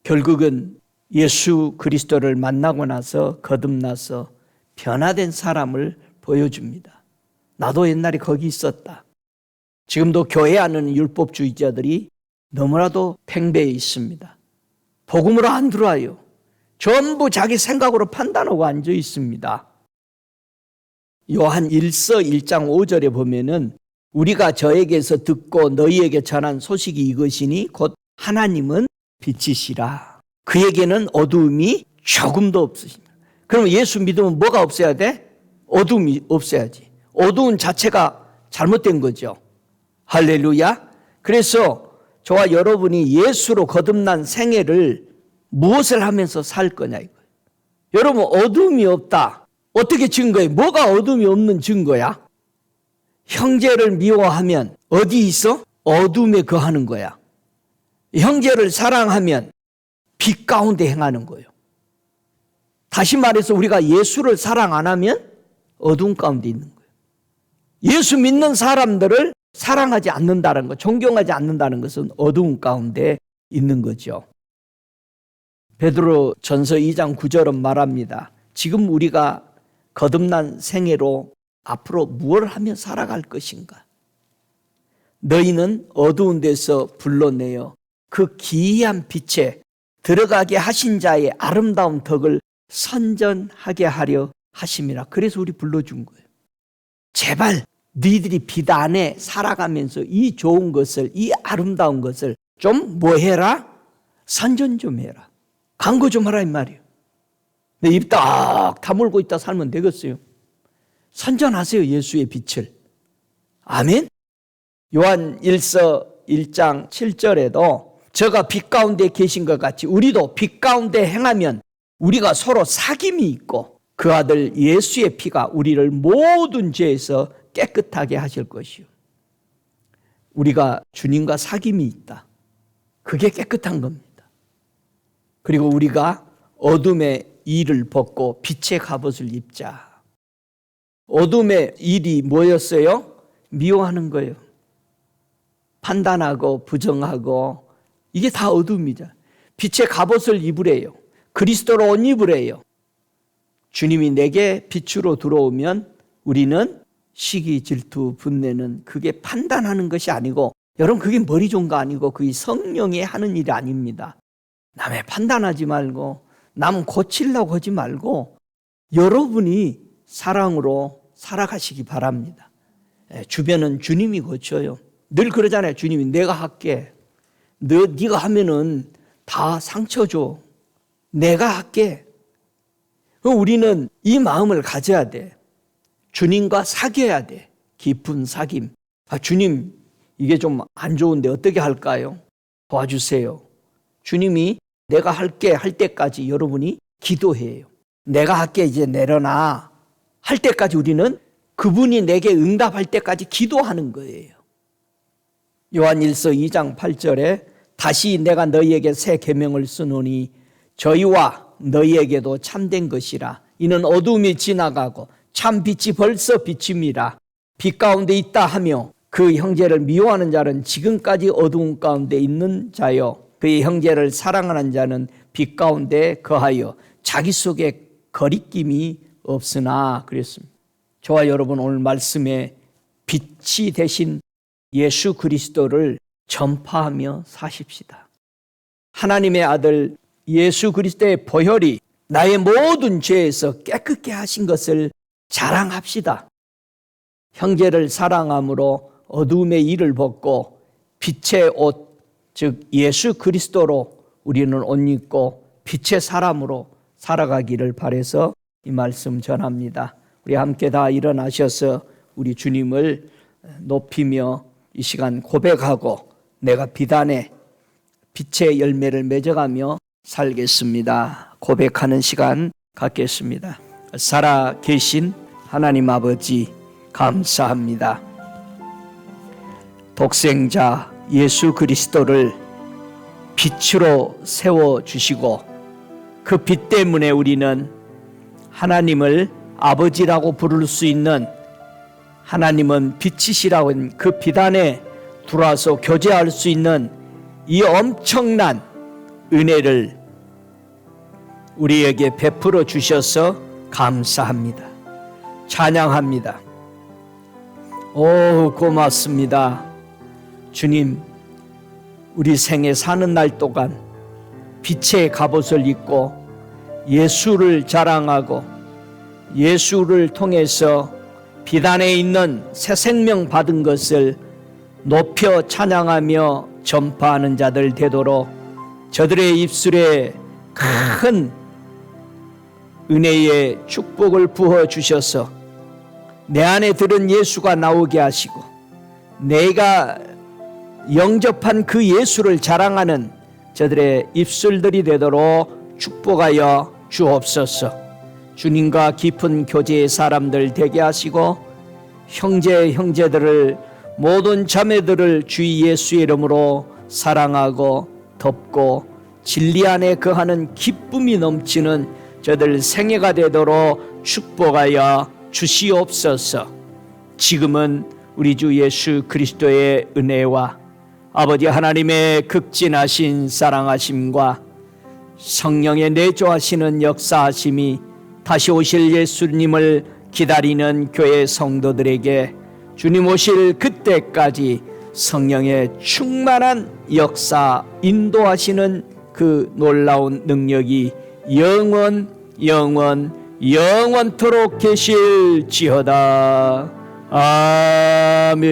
결국은 예수 그리스도를 만나고 나서 거듭나서 변화된 사람을 보여줍니다. 나도 옛날에 거기 있었다. 지금도 교회 안에는 율법주의자들이 너무나도 팽배해 있습니다. 복음으로 안 들어와요. 전부 자기 생각으로 판단하고 앉아 있습니다. 요한 1서 1장 5절에 보면은 우리가 저에게서 듣고 너희에게 전한 소식이 이것이니 곧 하나님은 빛이시라. 그에게는 어두움이 조금도 없으십니다. 그럼 예수 믿으면 뭐가 없어야 돼? 어두움이 없어야지. 어두운 자체가 잘못된 거죠. 할렐루야. 그래서 저와 여러분이 예수로 거듭난 생애를 무엇을 하면서 살 거냐 이거예요. 여러분 어두움이 없다. 어떻게 증거해? 뭐가 어둠이 없는 증거야? 형제를 미워하면 어디 있어? 어둠에 거하는 거야. 형제를 사랑하면 빛 가운데 행하는 거예요. 다시 말해서 우리가 예수를 사랑 안 하면 어둠 가운데 있는 거예요. 예수 믿는 사람들을 사랑하지 않는다는 것, 존경하지 않는다는 것은 어두움 가운데 있는 거죠. 베드로 전서 2장 9절은 말합니다. 지금 우리가 거듭난 생애로 앞으로 무엇을 하며 살아갈 것인가? 너희는 어두운 데서 불러내어 그 기이한 빛에 들어가게 하신 자의 아름다운 덕을 선전하게 하려 하심이라. 그래서 우리 불러준 거예요. 제발 너희들이 빛 안에 살아가면서 이 좋은 것을, 이 아름다운 것을 좀 뭐 해라? 선전 좀 해라. 광고 좀 하라 이 말이에요. 내 입 딱 다물고 있다 살면 되겠어요? 선전하세요. 예수의 빛을. 아멘. 요한 1서 1장 7절에도 저가 빛 가운데 계신 것 같이 우리도 빛 가운데 행하면 우리가 서로 사귐이 있고 그 아들 예수의 피가 우리를 모든 죄에서 깨끗하게 하실 것이요. 우리가 주님과 사귐이 있다. 그게 깨끗한 겁니다. 그리고 우리가 어둠의 일을 벗고 빛의 갑옷을 입자. 어둠의 일이 뭐였어요? 미워하는 거예요. 판단하고 부정하고 이게 다 어둠이죠. 빛의 갑옷을 입으래요. 그리스도로 옷 입으래요. 주님이 내게 빛으로 들어오면 우리는 시기, 질투, 분내는 그게 판단하는 것이 아니고 여러분 그게 머리 좋은 거 아니고 그게 성령이 하는 일이 아닙니다. 남의 판단하지 말고 남 고치려고 하지 말고 여러분이 사랑으로 살아가시기 바랍니다. 주변은 주님이 고쳐요. 늘 그러잖아요. 주님이 내가 할게. 네가 하면은 다 상처 줘. 내가 할게. 우리는 이 마음을 가져야 돼. 주님과 사귀어야 돼. 깊은 사귐. 주님 이게 좀 안 좋은데 어떻게 할까요? 도와주세요. 주님이 내가 할게 할 때까지 여러분이 기도해요. 내가 할게 이제 내려놔 할 때까지 우리는 그분이 내게 응답할 때까지 기도하는 거예요. 요한일서 2장 8절에 다시 내가 너희에게 새 계명을 쓰노니 저희와 너희에게도 참된 것이라. 이는 어둠이 지나가고 참 빛이 벌써 비침이라. 빛 가운데 있다 하며 그 형제를 미워하는 자는 지금까지 어두운 가운데 있는 자요, 그의 형제를 사랑하는 자는 빛 가운데 거하여 자기 속에 거리낌이 없으나 그랬습니다. 저와 여러분, 오늘 말씀에 빛이 되신 예수 그리스도를 전파하며 사십시다. 하나님의 아들 예수 그리스도의 보혈이 나의 모든 죄에서 깨끗게 하신 것을 자랑합시다. 형제를 사랑함으로 어둠의 일을 벗고 빛의 옷, 즉 예수 그리스도로 우리는 옷 입고 빛의 사람으로 살아가기를 바라서 이 말씀 전합니다. 우리 함께 다 일어나셔서 우리 주님을 높이며 이 시간 고백하고 내가 비단에 빛의 열매를 맺어가며 살겠습니다. 고백하는 시간 갖겠습니다. 살아 계신 하나님 아버지, 감사합니다. 독생자 예수 그리스도를 빛으로 세워주시고 그 빛 때문에 우리는 하나님을 아버지라고 부를 수 있는, 하나님은 빛이시라고 그 빛 안에 들어와서 교제할 수 있는 이 엄청난 은혜를 우리에게 베풀어 주셔서 감사합니다. 찬양합니다. 오, 고맙습니다. 주님, 우리 생에 사는 날 동안 빛의 갑옷을 입고 예수를 자랑하고 예수를 통해서 빛 안에 있는 새 생명 받은 것을 높여 찬양하며 전파하는 자들 되도록 저들의 입술에 큰 은혜의 축복을 부어주셔서 내 안에 들은 예수가 나오게 하시고 내가 영접한 그 예수를 자랑하는 저들의 입술들이 되도록 축복하여 주옵소서. 주님과 깊은 교제의 사람들 되게 하시고 형제들을, 모든 자매들을 주 예수의 이름으로 사랑하고 덮고 진리 안에 거하는 기쁨이 넘치는 저들 생애가 되도록 축복하여 주시옵소서. 지금은 우리 주 예수 그리스도의 은혜와 아버지 하나님의 극진하신 사랑하심과 성령의 내조하시는 역사하심이 다시 오실 예수님을 기다리는 교회 성도들에게 주님 오실 그때까지 성령의 충만한 역사, 인도하시는 그 놀라운 능력이 영원토록 계실지어다. 아멘.